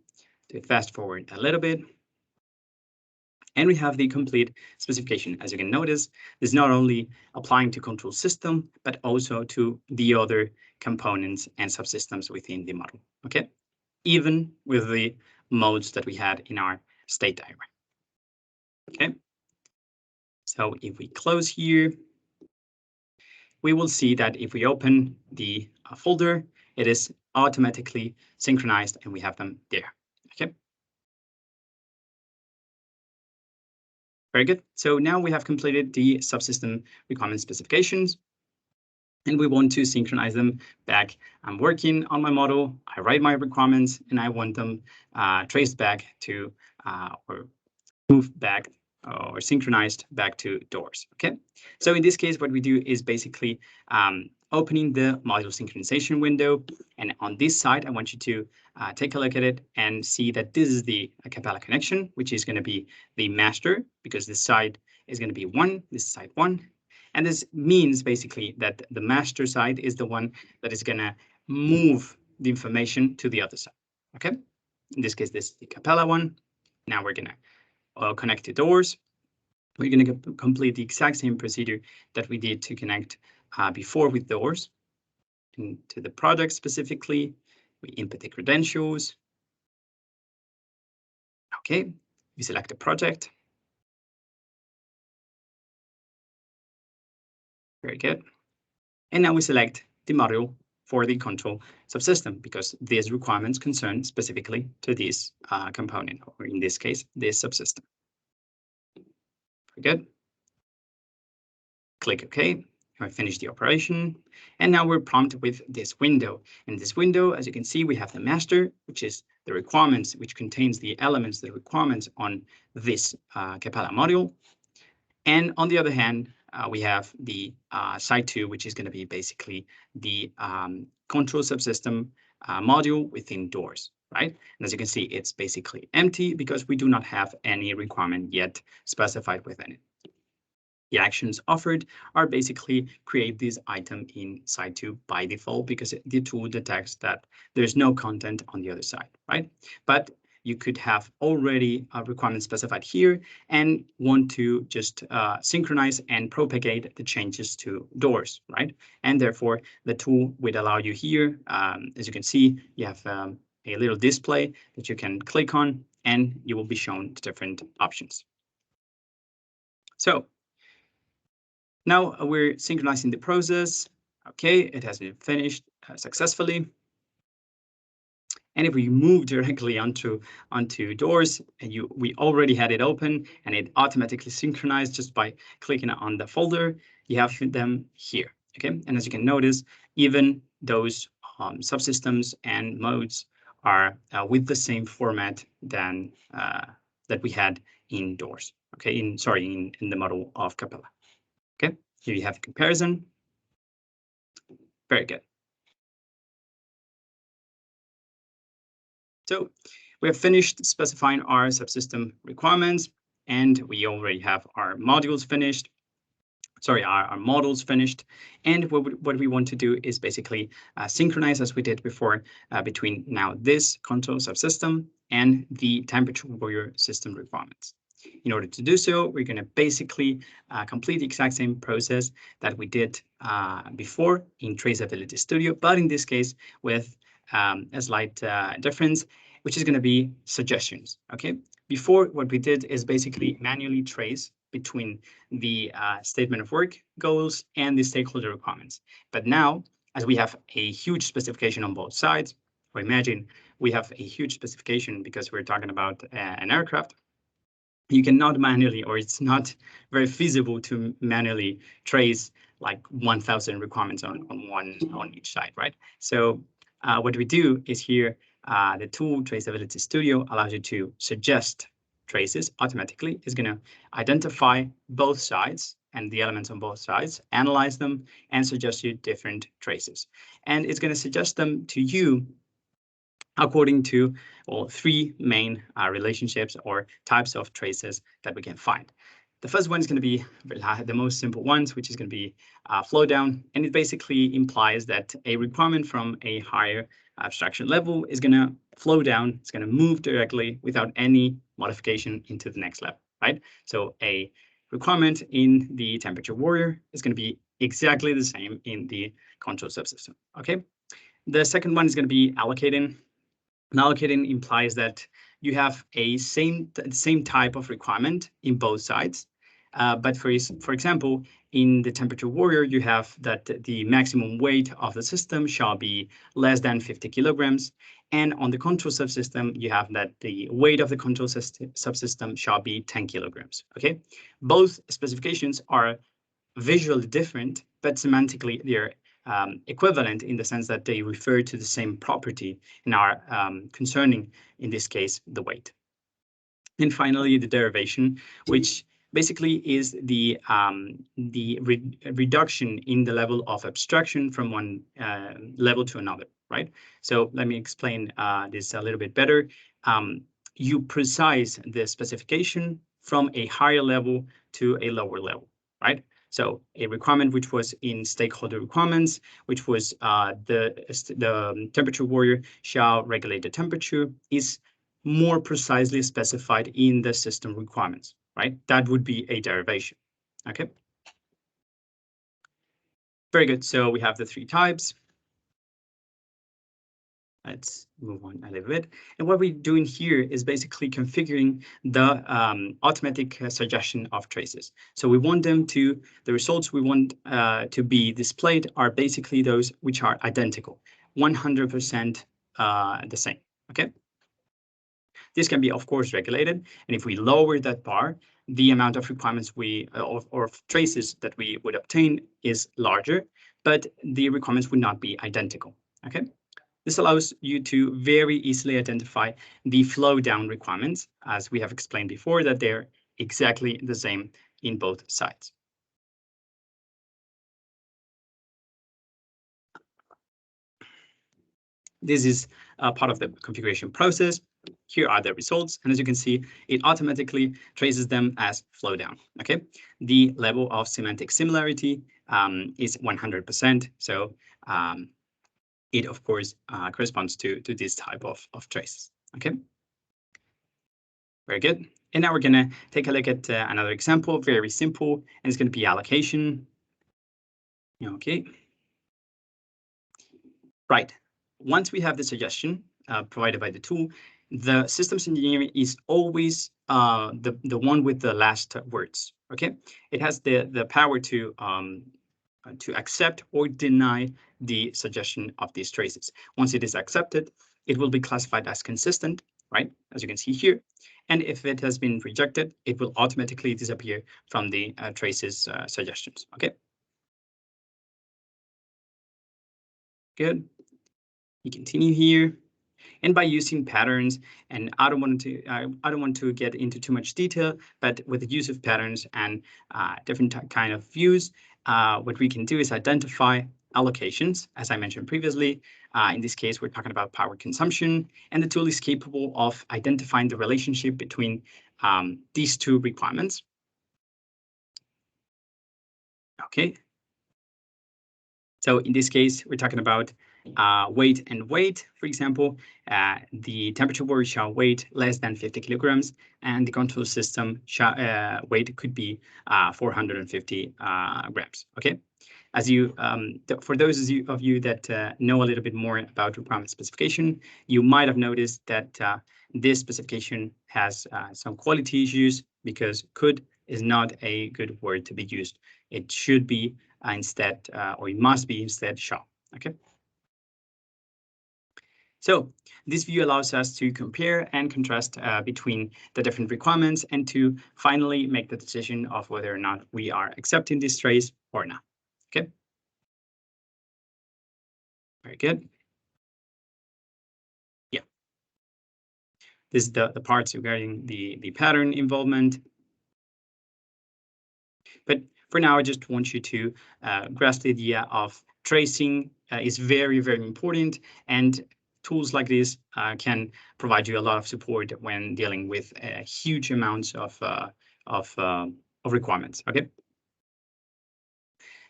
to fast forward a little bit. And we have the complete specification. As you can notice, this is not only applying to control system, but also to the other components and subsystems within the model. Okay, even with the modes that we had in our state diagram. Okay, so if we close here, we will see that if we open the folder, it is automatically synchronized and we have them there. Okay. Very good. So now we have completed the subsystem requirement specifications and we want to synchronize them back. I'm working on my model. I write my requirements and I want them traced back to or moved back or synchronized back to doors. Okay. So in this case, what we do is basically opening the module synchronization window. And on this side, I want you to take a look at it and see that this is the Capella connection, which is going to be the master, because this side is going to be 1, this is side 1. And this means basically that the master side is the one that is going to move the information to the other side. Okay, in this case, this is the Capella one. Now we're going to connect to doors. We're going to complete the exact same procedure that we did to connect before with doors. And to the product specifically, we input the credentials. Okay, we select a project. Very good. And now we select the module for the control subsystem, because these requirements concern specifically to this component, or in this case, this subsystem. Very good. Click OK. I finish the operation. And now we're prompted with this window. In this window, as you can see, we have the master, which is the requirements, which contains the elements, the requirements on this Capella module. And on the other hand, we have the side 2, which is going to be basically the control subsystem module within doors, right? And as you can see, it's basically empty because we do not have any requirement yet specified within it. The actions offered are basically create this item in side 2 by default, because the tool detects that there's no content on the other side, right? But you could have already a requirement specified here and want to just synchronize and propagate the changes to doors, right? And therefore, the tool would allow you here, as you can see, you have a little display that you can click on, and you will be shown different options. So now we're synchronizing the process. Okay, it has been finished successfully. And if we move directly onto doors, and we already had it open and it automatically synchronized just by clicking on the folder, you have them here. Okay, and as you can notice, even those subsystems and modes are with the same format than that we had in doors. Okay, in the model of Capella. Okay, here you have a comparison. Very good. So we have finished specifying our subsystem requirements, and we already have our modules finished. Sorry, our models finished. And what we want to do is basically synchronize, as we did before, between now this control subsystem and the temperature warrior system requirements. In order to do so, we're going to basically complete the exact same process that we did before in Traceability Studio, but in this case with a slight difference, which is going to be suggestions. Okay, before, what we did is basically manually trace between the statement of work goals and the stakeholder requirements. But now, as we have a huge specification on both sides, or imagine we have a huge specification because we're talking about an aircraft, you cannot manually, or it's not very feasible to manually trace like 1,000 requirements on each side, right? So what we do is here, the tool Traceability Studio allows you to suggest traces automatically. It's going to identify both sides and the elements on both sides, analyze them, and suggest you different traces. And it's going to suggest them to you according to three main relationships or types of traces that we can find. The first one is going to be the most simple ones, which is going to be flow down. And it basically implies that a requirement from a higher abstraction level is going to flow down. It's going to move directly without any modification into the next level, right? So a requirement in the temperature warrior is going to be exactly the same in the control subsystem, okay? The second one is going to be allocating. And allocating implies that you have a same type of requirement in both sides. But for example, in the temperature warrior, you have that the maximum weight of the system shall be less than 50 kilograms. And on the control subsystem, you have that the weight of the control subsystem shall be 10 kilograms. Okay, both specifications are visually different, but semantically they're equivalent in the sense that they refer to the same property and are concerning, in this case, the weight. And finally, the derivation, which basically is the reduction in the level of abstraction from one level to another, right? So let me explain this a little bit better. You precise the specification from a higher level to a lower level, right? So a requirement which was in stakeholder requirements, which was the temperature warrior shall regulate the temperature, is more precisely specified in the system requirements, right? That would be a derivation, okay? Very good, so we have the three types. Let's move on a little bit. And what we're doing here is basically configuring the automatic suggestion of traces. So we want them to, the results we want to be displayed are basically those which are identical, 100% the same, okay? This can be, of course, regulated. And if we lower that bar, the amount of requirements we, or traces that we would obtain is larger, but the requirements would not be identical, okay? This allows you to very easily identify the flow down requirements, as we have explained before, that they're exactly the same in both sides. This is part of the configuration process. Here are the results, and as you can see, it automatically traces them as flow down, okay? The level of semantic similarity is 100%, so it, of course, corresponds to this type of traces, okay? Very good. And now we're gonna take a look at another example, very simple, and it's gonna be allocation. Okay. Right. Once we have the suggestion provided by the tool, the systems engineer is always the one with the last words, okay? It has the power to accept or deny the suggestion of these traces. Once it is accepted, it will be classified as consistent, right? As you can see here. And if it has been rejected, it will automatically disappear from the traces suggestions, okay? Good. You continue here. And by using patterns, and I don't want to get into too much detail, but with the use of patterns and different kind of views, what we can do is identify allocations, as I mentioned previously. In this case, we're talking about power consumption, and the tool is capable of identifying the relationship between these two requirements. Okay. So in this case, we're talking about weight and weight. For example, the temperature warrior shall weigh less than 50 kilograms, and the control system weight could be 450 grams. Okay. As you, for those of you that know a little bit more about requirement specification, you might have noticed that this specification has some quality issues because could is not a good word to be used. It should be instead, or it must be instead shall, okay? So this view allows us to compare and contrast between the different requirements and to finally make the decision of whether or not we are accepting this trace or not, okay? Very good. Yeah. This is the parts regarding the pattern involvement. But for now, I just want you to grasp the idea of tracing is very, very important, and tools like this can provide you a lot of support when dealing with huge amounts of requirements. Okay.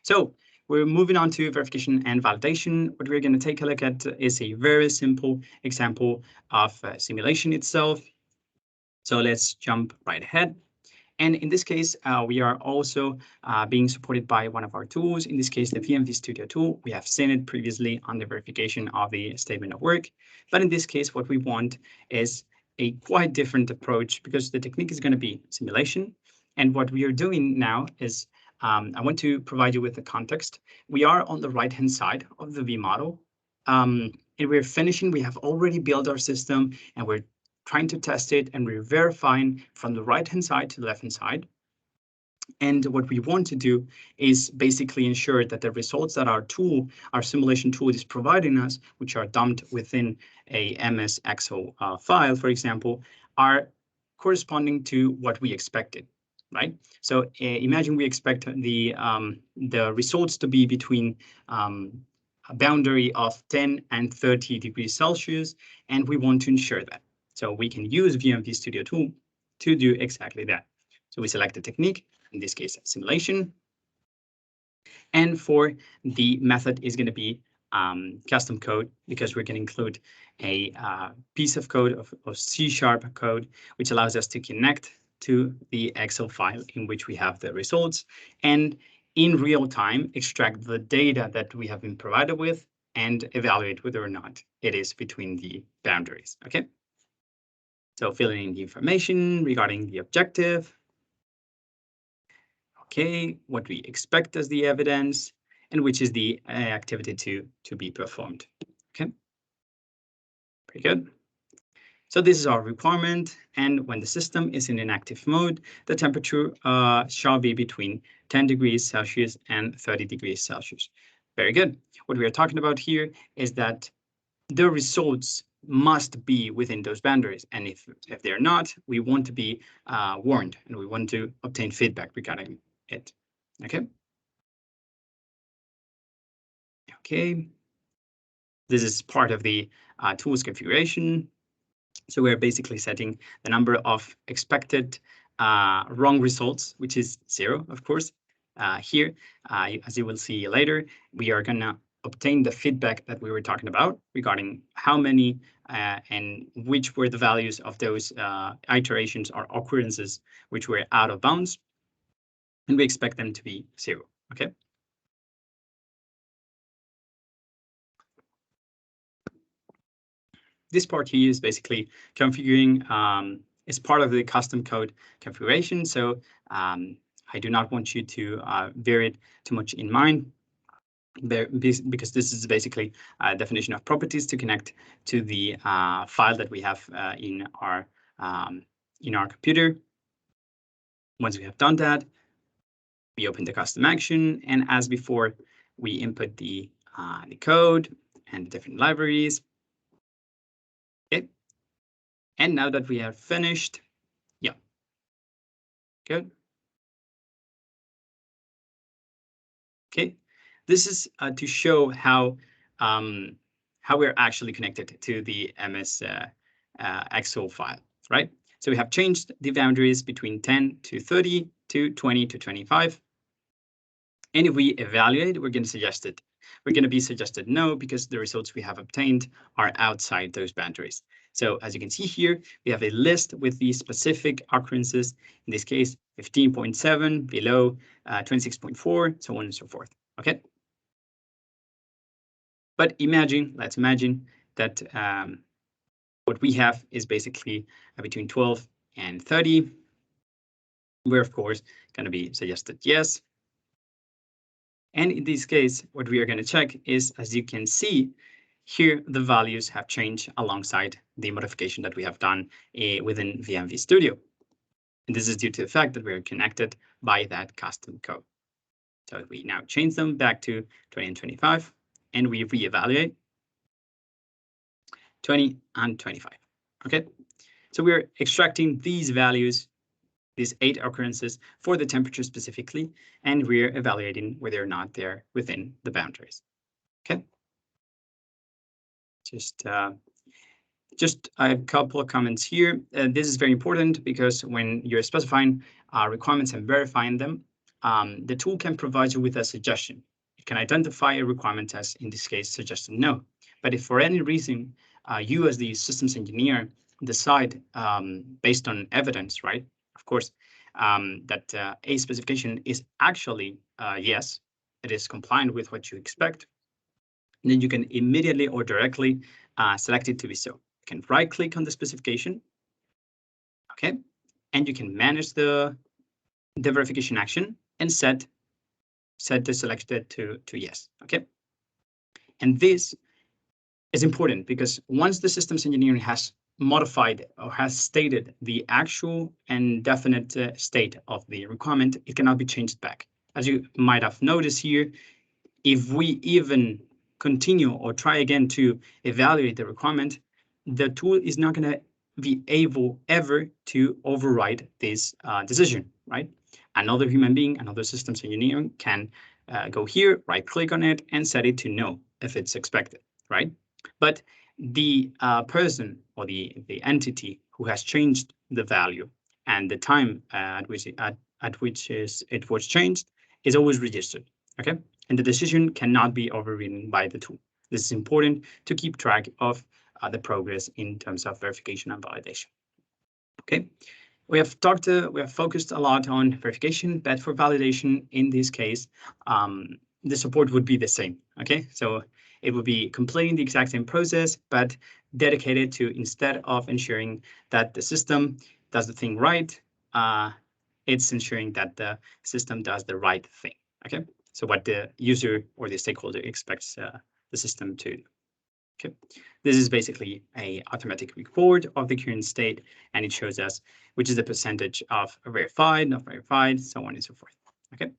So we're moving on to verification and validation. What we're going to take a look at is a very simple example of simulation itself. So let's jump right ahead. And in this case, we are also being supported by one of our tools, in this case, the VMV Studio tool. We have seen it previously on the verification of the statement of work. But in this case, what we want is a quite different approach because the technique is going to be simulation. And what we are doing now is I want to provide you with the context. We are on the right-hand side of the V model. And we're finishing. We have already built our system, and we're trying to test it, and we're verifying from the right-hand side to the left-hand side. And what we want to do is basically ensure that the results that our tool, our simulation tool is providing us, which are dumped within a MS-XO file, for example, are corresponding to what we expected, right? So imagine we expect the results to be between a boundary of 10 and 30 degrees Celsius, and we want to ensure that. So we can use VMV Studio tool to do exactly that. So we select a technique, in this case, simulation. And for the method is going to be custom code, because we're going to include a piece of code of C# code, which allows us to connect to the Excel file in which we have the results, and in real time extract the data that we have been provided with and evaluate whether or not it is between the boundaries. Okay. So filling in the information regarding the objective. Okay, what we expect as the evidence, and which is the activity to be performed. Okay, pretty good. So this is our requirement, and when the system is in inactive mode, the temperature shall be between 10 degrees Celsius and 30 degrees Celsius. Very good. What we are talking about here is that the results must be within those boundaries, and if they're not, we want to be warned, and we want to obtain feedback regarding it. Okay. Okay. This is part of the tools configuration. So we're basically setting the number of expected wrong results, which is 0, of course. Here, as you will see later, we are going to obtain the feedback that we were talking about regarding how many and which were the values of those iterations or occurrences which were out of bounds. And we expect them to be 0. Okay. This part here is basically configuring, it's part of the custom code configuration. So I do not want you to bear it too much in mind, because this is basically a definition of properties to connect to the file that we have in our computer. Once we have done that, we open the custom action, and as before, we input the code and the different libraries. Okay. And now that we have finished, yeah, good. Okay, this is to show how we're actually connected to the MS Excel file, right? So we have changed the boundaries between 10 to 30 to 20 to 25. And if we evaluate, we're going to suggest it. We're going to be suggested no, because the results we have obtained are outside those boundaries. So as you can see here, we have a list with the specific occurrences, in this case, 15.7 below 26.4, so on and so forth. Okay. But let's imagine that what we have is basically between 12 and 30. We're, of course, going to be suggested yes. And in this case, what we are going to check is, as you can see, here the values have changed alongside the modification that we have done within VMV Studio. And this is due to the fact that we are connected by that custom code. So we now change them back to 20 and 25, and we reevaluate 20 and 25. Okay, so we're extracting these values, these 8 occurrences for the temperature specifically, and we're evaluating whether or not they're within the boundaries. Okay. Just a couple of comments here. This is very important because when you're specifying requirements and verifying them, the tool can provide you with a suggestion. It can identify a requirement as, in this case, suggested no. But if for any reason you as the systems engineer decide based on evidence, right, of course, that a specification is actually yes, it is compliant with what you expect, then you can immediately or directly select it to be so. You can right click on the specification, okay, and you can manage the verification action and set the selected to yes, okay. And this is important because once the systems engineering has modified or has stated the actual and definite state of the requirement, it cannot be changed back. As you might have noticed here, if we even continue or try again to evaluate the requirement, the tool is not going to be able ever to override this decision, right? another human being, another systems engineer can go here, right-click on it, and set it to no if it's expected, right? But the person or the entity who has changed the value and the time at which it was changed is always registered, okay? And the decision cannot be overridden by the tool. This is important to keep track of the progress in terms of verification and validation. Okay, we have focused a lot on verification, but for validation, in this case, the support would be the same. Okay, so it would be completing the exact same process, but dedicated to, instead of ensuring that the system does the thing right, it's ensuring that the system does the right thing. Okay, so what the user or the stakeholder expects the system to do. Okay, this is basically a automatic record of the current state, and it shows us which is the percentage of verified, not verified, so on and so forth. Okay.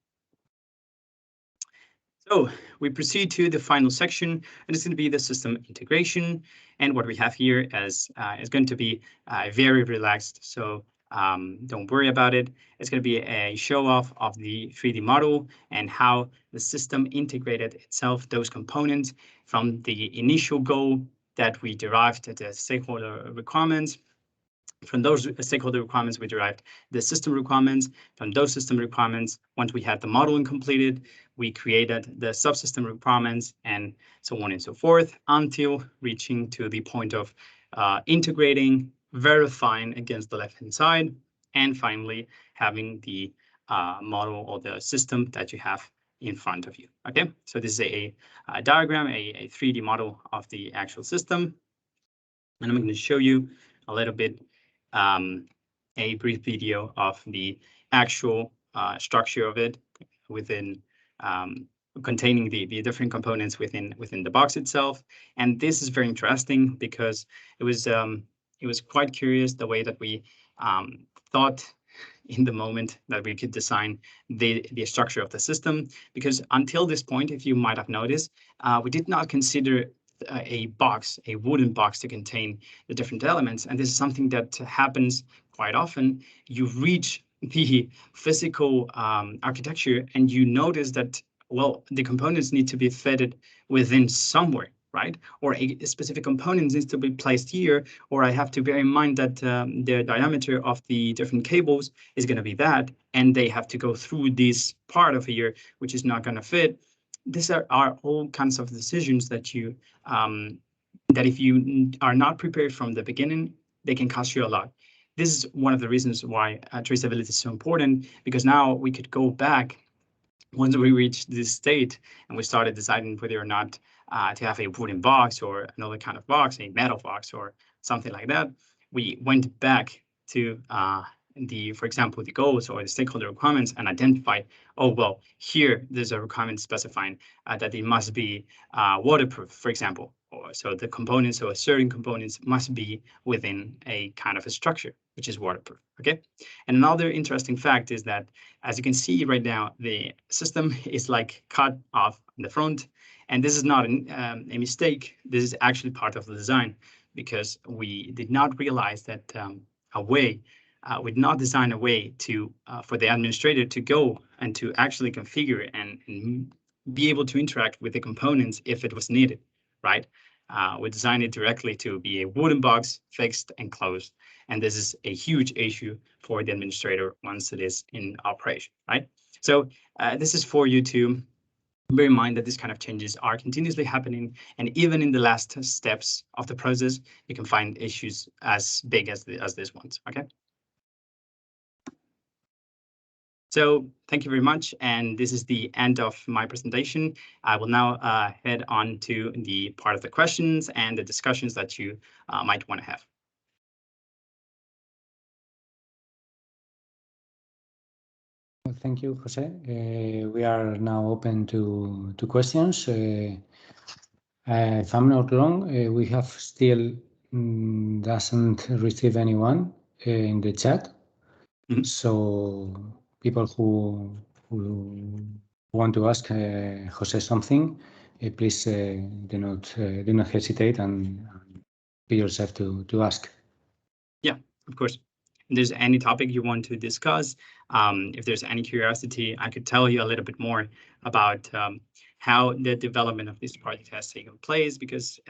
So we proceed to the final section, and it's going to be the system integration. And what we have here is going to be very relaxed. So don't worry about it. It's going to be a show off of the 3D model and how the system integrated itself, those components from the initial goal that we derived at the stakeholder requirements. From those stakeholder requirements, we derived the system requirements. From those system requirements, once we had the modeling completed, we created the subsystem requirements and so on and so forth until reaching to the point of integrating, verifying against the left-hand side, and finally having the model or the system that you have in front of you. Okay, so this is a diagram, a 3D model of the actual system. And I'm going to show you a little bit a brief video of the actual structure of it within containing the different components within the box itself. And this is very interesting because it was quite curious the way that we thought in the moment that we could design the structure of the system, because until this point, if you might have noticed, we did not consider a wooden box to contain the different elements. And this is something that happens quite often. You reach the physical architecture and you notice that, well, the components need to be fitted within somewhere, right? Or a specific component needs to be placed here, or I have to bear in mind that the diameter of the different cables is going to be that, and they have to go through this part of here, which is not going to fit. These are all kinds of decisions that you that if you are not prepared from the beginning, they can cost you a lot. This is one of the reasons why traceability is so important, because now we could go back once we reach this state and we started deciding whether or not to have a wooden box or another kind of box, a metal box or something like that. We went back to for example, the goals or the stakeholder requirements and identify, oh, well, here there's a requirement specifying that it must be waterproof, for example. Or so the components or certain components must be within a kind of a structure, which is waterproof, okay? And another interesting fact is that, as you can see right now, the system is like cut off in the front. And this is not a mistake. This is actually part of the design, because we did not realize that we did not design a way to for the administrator to go and to actually configure and be able to interact with the components if it was needed, right? We designed it directly to be a wooden box, fixed and closed. And this is a huge issue for the administrator once it is in operation, right? So this is for you to bear in mind that these kind of changes are continuously happening. And even in the last steps of the process, you can find issues as big as these ones, okay? So thank you very much. And this is the end of my presentation. I will now head on to the part of the questions and the discussions that you might want to have. Thank you, Jose. We are now open to questions. If I'm not wrong, we have still doesn't receive anyone in the chat. Mm-hmm. So people who want to ask Jose something, please do not hesitate and be yourself to ask. Yeah, of course. there's any topic you want to discuss, if there's any curiosity, I could tell you a little bit more about how the development of this project has taken place, because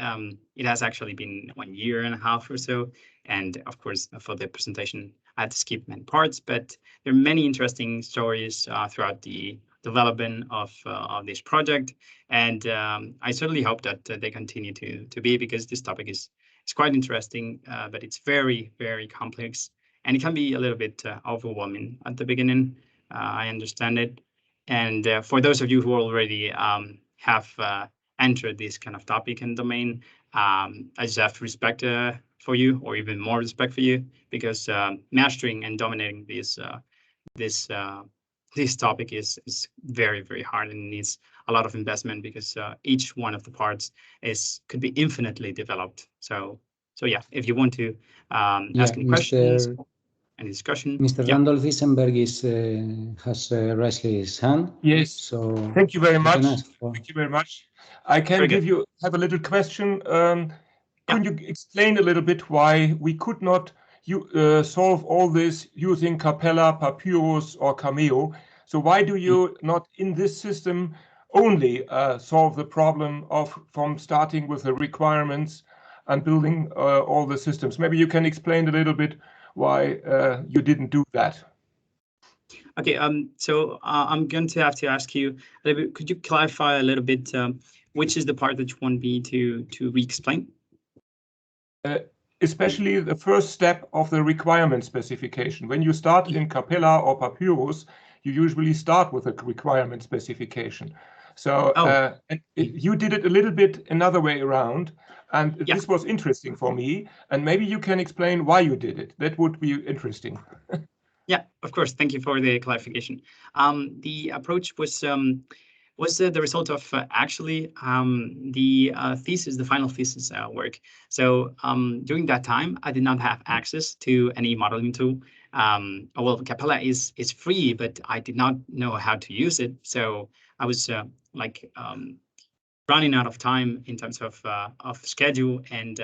it has actually been 1.5 years or so. And of course, for the presentation, I had to skip many parts, but there are many interesting stories throughout the development of this project. And I certainly hope that they continue to be, because this topic is quite interesting, but it's very, very complex. And it can be a little bit overwhelming at the beginning. I understand it. And for those of you who already have entered this kind of topic and domain, I just have respect for you, or even more respect for you, because mastering and dominating this topic is very, very hard, and needs a lot of investment, because each one of the parts could be infinitely developed. So yeah, if you want to ask any questions, any discussion. Mr. Randolph Isenberg has raised his hand. Yes. So thank you very much. Thank you very much. I can have a little question. Could you explain a little bit why we could not solve all this using Capella, Papyrus, or Cameo? So why do you not, in this system, only solve the problem from starting with the requirements and building all the systems? Maybe you can explain a little bit why you didn't do that. Okay, so I'm going to have to ask you a little bit, could you clarify a little bit which is the part that you want me to re-explain? Especially the first step of the requirement specification. When you start in Capella or Papyrus, you usually start with a requirement specification. So you did it a little bit another way around, and this was interesting for me. And maybe you can explain why you did it. That would be interesting. Yeah, of course. Thank you for the clarification. The approach was the result of actually the thesis, the final thesis work. So during that time, I did not have access to any modeling tool. Well, Capella is free, but I did not know how to use it. So I was running out of time in terms of schedule, and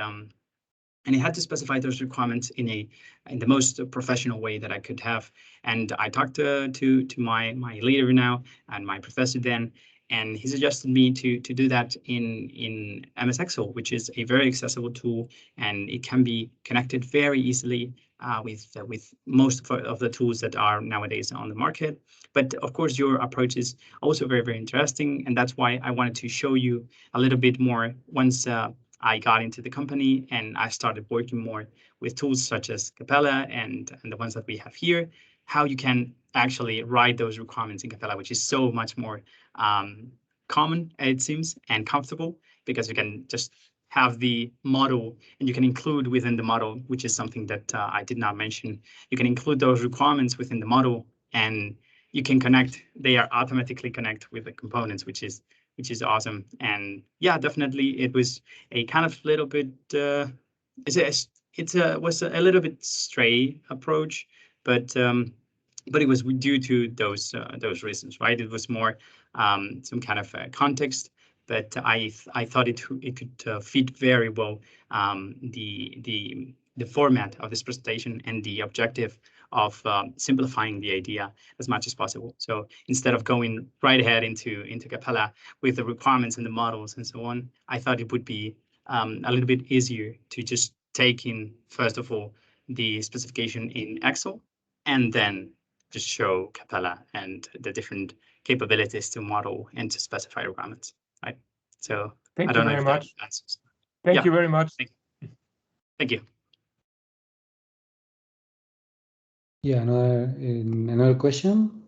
I had to specify those requirements in the most professional way that I could have. And I talked to my leader now and my professor then, and he suggested me to do that in MS Excel, which is a very accessible tool, and it can be connected very easily with most of the tools that are nowadays on the market. But of course, your approach is also very, very interesting, and that's why I wanted to show you a little bit more once I got into the company and I started working more with tools such as Capella and the ones that we have here, how you can actually write those requirements in Capella, which is so much more common, it seems, and comfortable, because you can just have the model and you can include within the model, which is something that I did not mention. You can include those requirements within the model, and you can connect. They are automatically connect with the components, which is awesome. And yeah, definitely it was a kind of little bit was a little bit stray approach, but it was due to those reasons, right? It was more some kind of context, but I thought it could fit very well the format of this presentation and the objective of simplifying the idea as much as possible. So instead of going right ahead into Capella with the requirements and the models and so on, I thought it would be a little bit easier to just take in, first of all, the specification in Excel, and then just show Capella and the different capabilities to model and to specify requirements, right? So thank you very much. Thank you very much. Thank you. Yeah, another question.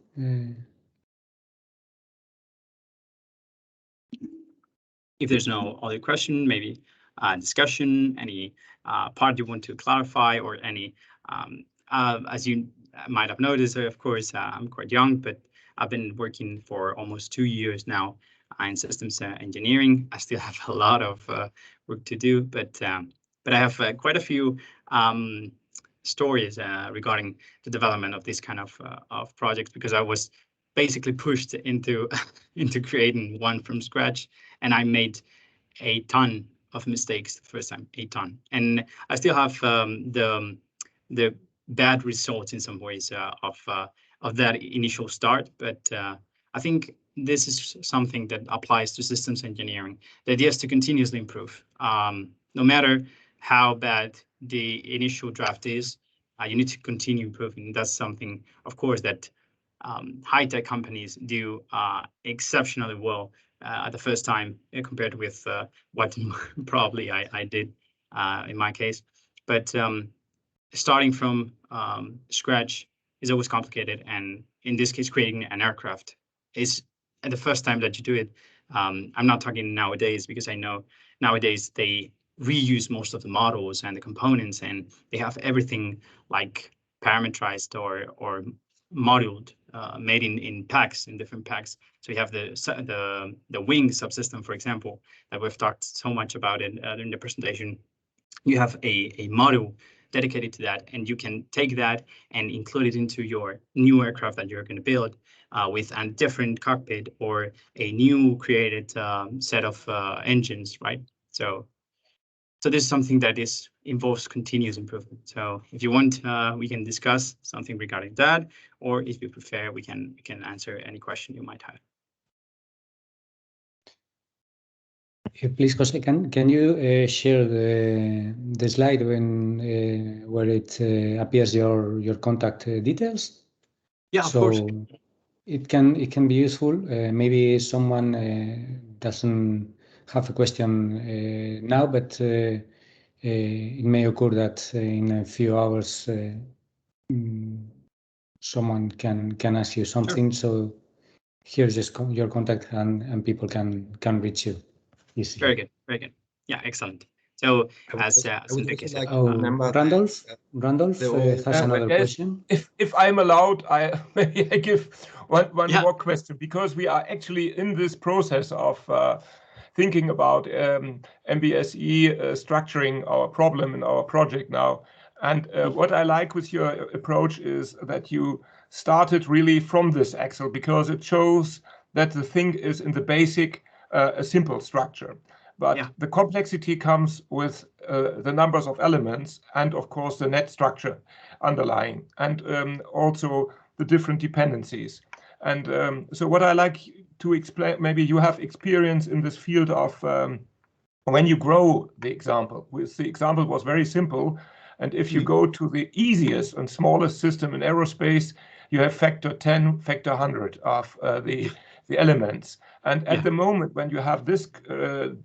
If there's no other question, maybe discussion, any part you want to clarify, or any, as you might have noticed, of course, I'm quite young, but I've been working for almost 2 years now in systems engineering. I still have a lot of work to do, but I have quite a few stories regarding the development of this kind of projects, because I was basically pushed into creating one from scratch, and I made a ton of mistakes the first time, a ton. And I still have the bad results in some ways of that initial start. But I think this is something that applies to systems engineering. The idea is to continuously improve. No matter how bad the initial draft is, you need to continue improving. That's something, of course, that high-tech companies do exceptionally well at the first time compared with what probably I did in my case. But starting from scratch is always complicated, and in this case, creating an aircraft is the first time that you do it. I'm not talking nowadays, because I know nowadays they reuse most of the models and the components, and they have everything like parameterized or modeled, made in packs, in different packs. So you have the wing subsystem, for example, that we've talked so much about it during the presentation. You have a model dedicated to that, and you can take that and include it into your new aircraft that you're going to build with a different cockpit or a new created set of engines, right? So this is something that involves continuous improvement. So if you want, we can discuss something regarding that, or if you prefer, we can answer any question you might have. Please, Jose, can you share the slide where it appears your contact details? Yeah, of course. It can be useful. Maybe someone doesn't have a question now, but it may occur that in a few hours someone can ask you something. Sure. So here's just your contact, and people can reach you easily. Very good, very good. Yeah, excellent. So as Enrique said, Randolph has another question. If I'm allowed, maybe I give one more question, because we are actually in this process of thinking about MBSE structuring our problem in our project now. And what I like with your approach is that you started really from this Excel, because it shows that the thing is in the basic a simple structure. But the complexity comes with the numbers of elements and, of course, the net structure underlying, and also the different dependencies. And so what I like to explain, maybe you have experience in this field of when you grow the example. The example was very simple. And if you go to the easiest and smallest system in aerospace, you have factor 10, factor 100 of the elements. And at the moment when you have this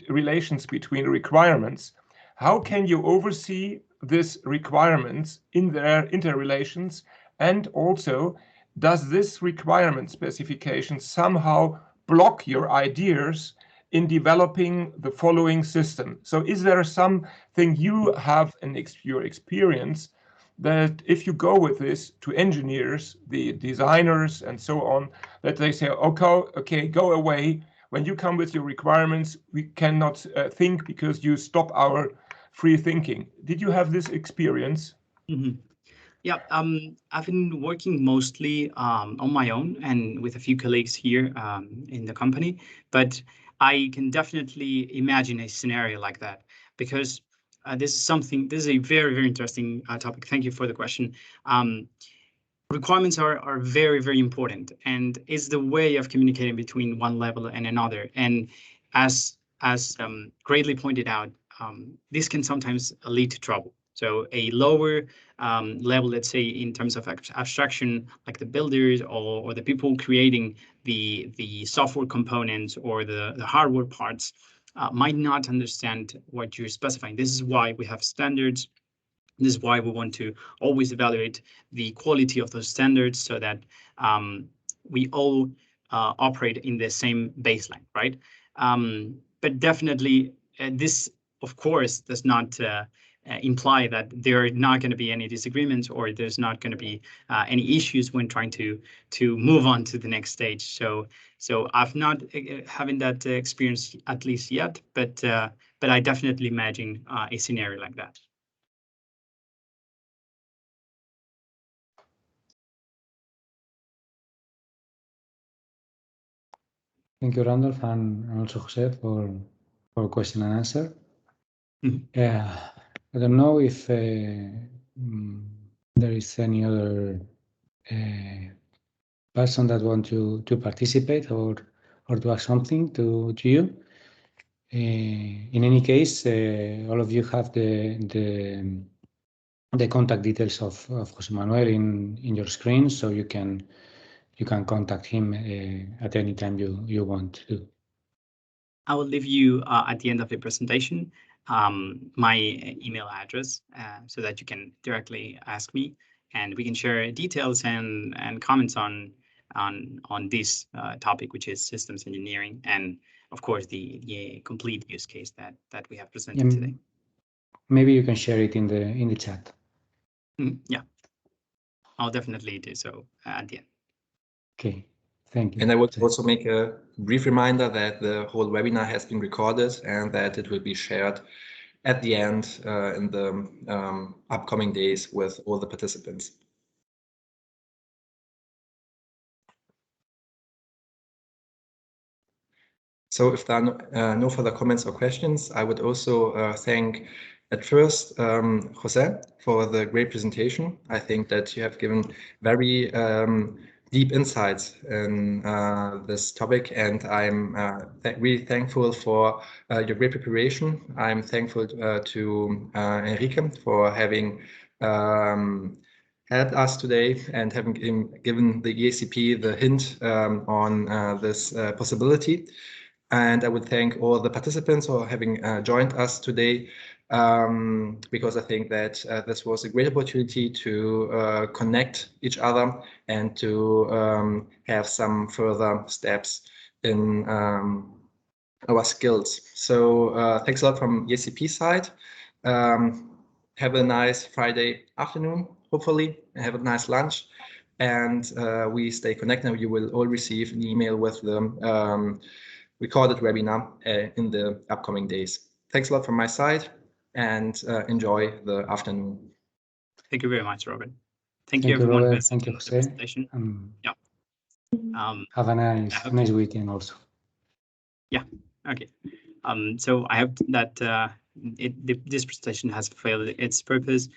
relations between requirements, how can you oversee these requirements in their interrelations? And also, does this requirement specification somehow block your ideas in developing the following system? So is there something you have in your experience that if you go with this to engineers, the designers and so on, that they say, okay, go away. When you come with your requirements, we cannot think, because you stop our free thinking. Did you have this experience? Mm-hmm. Yeah, I've been working mostly on my own and with a few colleagues here in the company, but I can definitely imagine a scenario like that, because this is a very, very interesting topic. Thank you for the question. Requirements are very, very important, and it's the way of communicating between one level and another. And as greatly pointed out, this can sometimes lead to trouble. So a lower level, let's say, in terms of abstraction, like the builders or the people creating the software components or the hardware parts, might not understand what you're specifying. This is why we have standards. This is why we want to always evaluate the quality of those standards, so that we all operate in the same baseline, right? But definitely, this, of course, does not imply that there are not going to be any disagreements, or there's not going to be any issues when trying to move on to the next stage. So I've not having that experience at least yet, but I definitely imagine a scenario like that. Thank you, Randolph, and also Jose for question and answer. Mm-hmm. I don't know if there is any other person that want to participate or to ask something to you. In any case, all of you have the contact details of José Manuel in your screen, so you can contact him at any time you want to. I will leave you at the end of the presentation my email address so that you can directly ask me, and we can share details and comments on this topic, which is systems engineering, and of course the complete use case that we have presented today. Maybe you can share it in the chat. Yeah, I'll definitely do so at the end. Okay, thank you. And I would also make a brief reminder that the whole webinar has been recorded and that it will be shared at the end in the upcoming days with all the participants. So if there are no further comments or questions, I would also thank at first José for the great presentation. I think that you have given very deep insights in this topic, and I'm really thankful for your great preparation. I'm thankful to Enrique for having helped us today and having given the EACP the hint on this possibility. And I would thank all the participants for having joined us today, because I think that this was a great opportunity to connect each other and to have some further steps in our skills. So thanks a lot from EACP side. Have a nice Friday afternoon, hopefully, and have a nice lunch. And we stay connected. You will all receive an email with the recorded webinar in the upcoming days. Thanks a lot from my side, and enjoy the afternoon. Thank you very much, Robin. Thank you everyone. Robert. Thank you, José. Yeah. Have a nice weekend also. Yeah. Okay. So I hope that this presentation has fulfilled its purpose.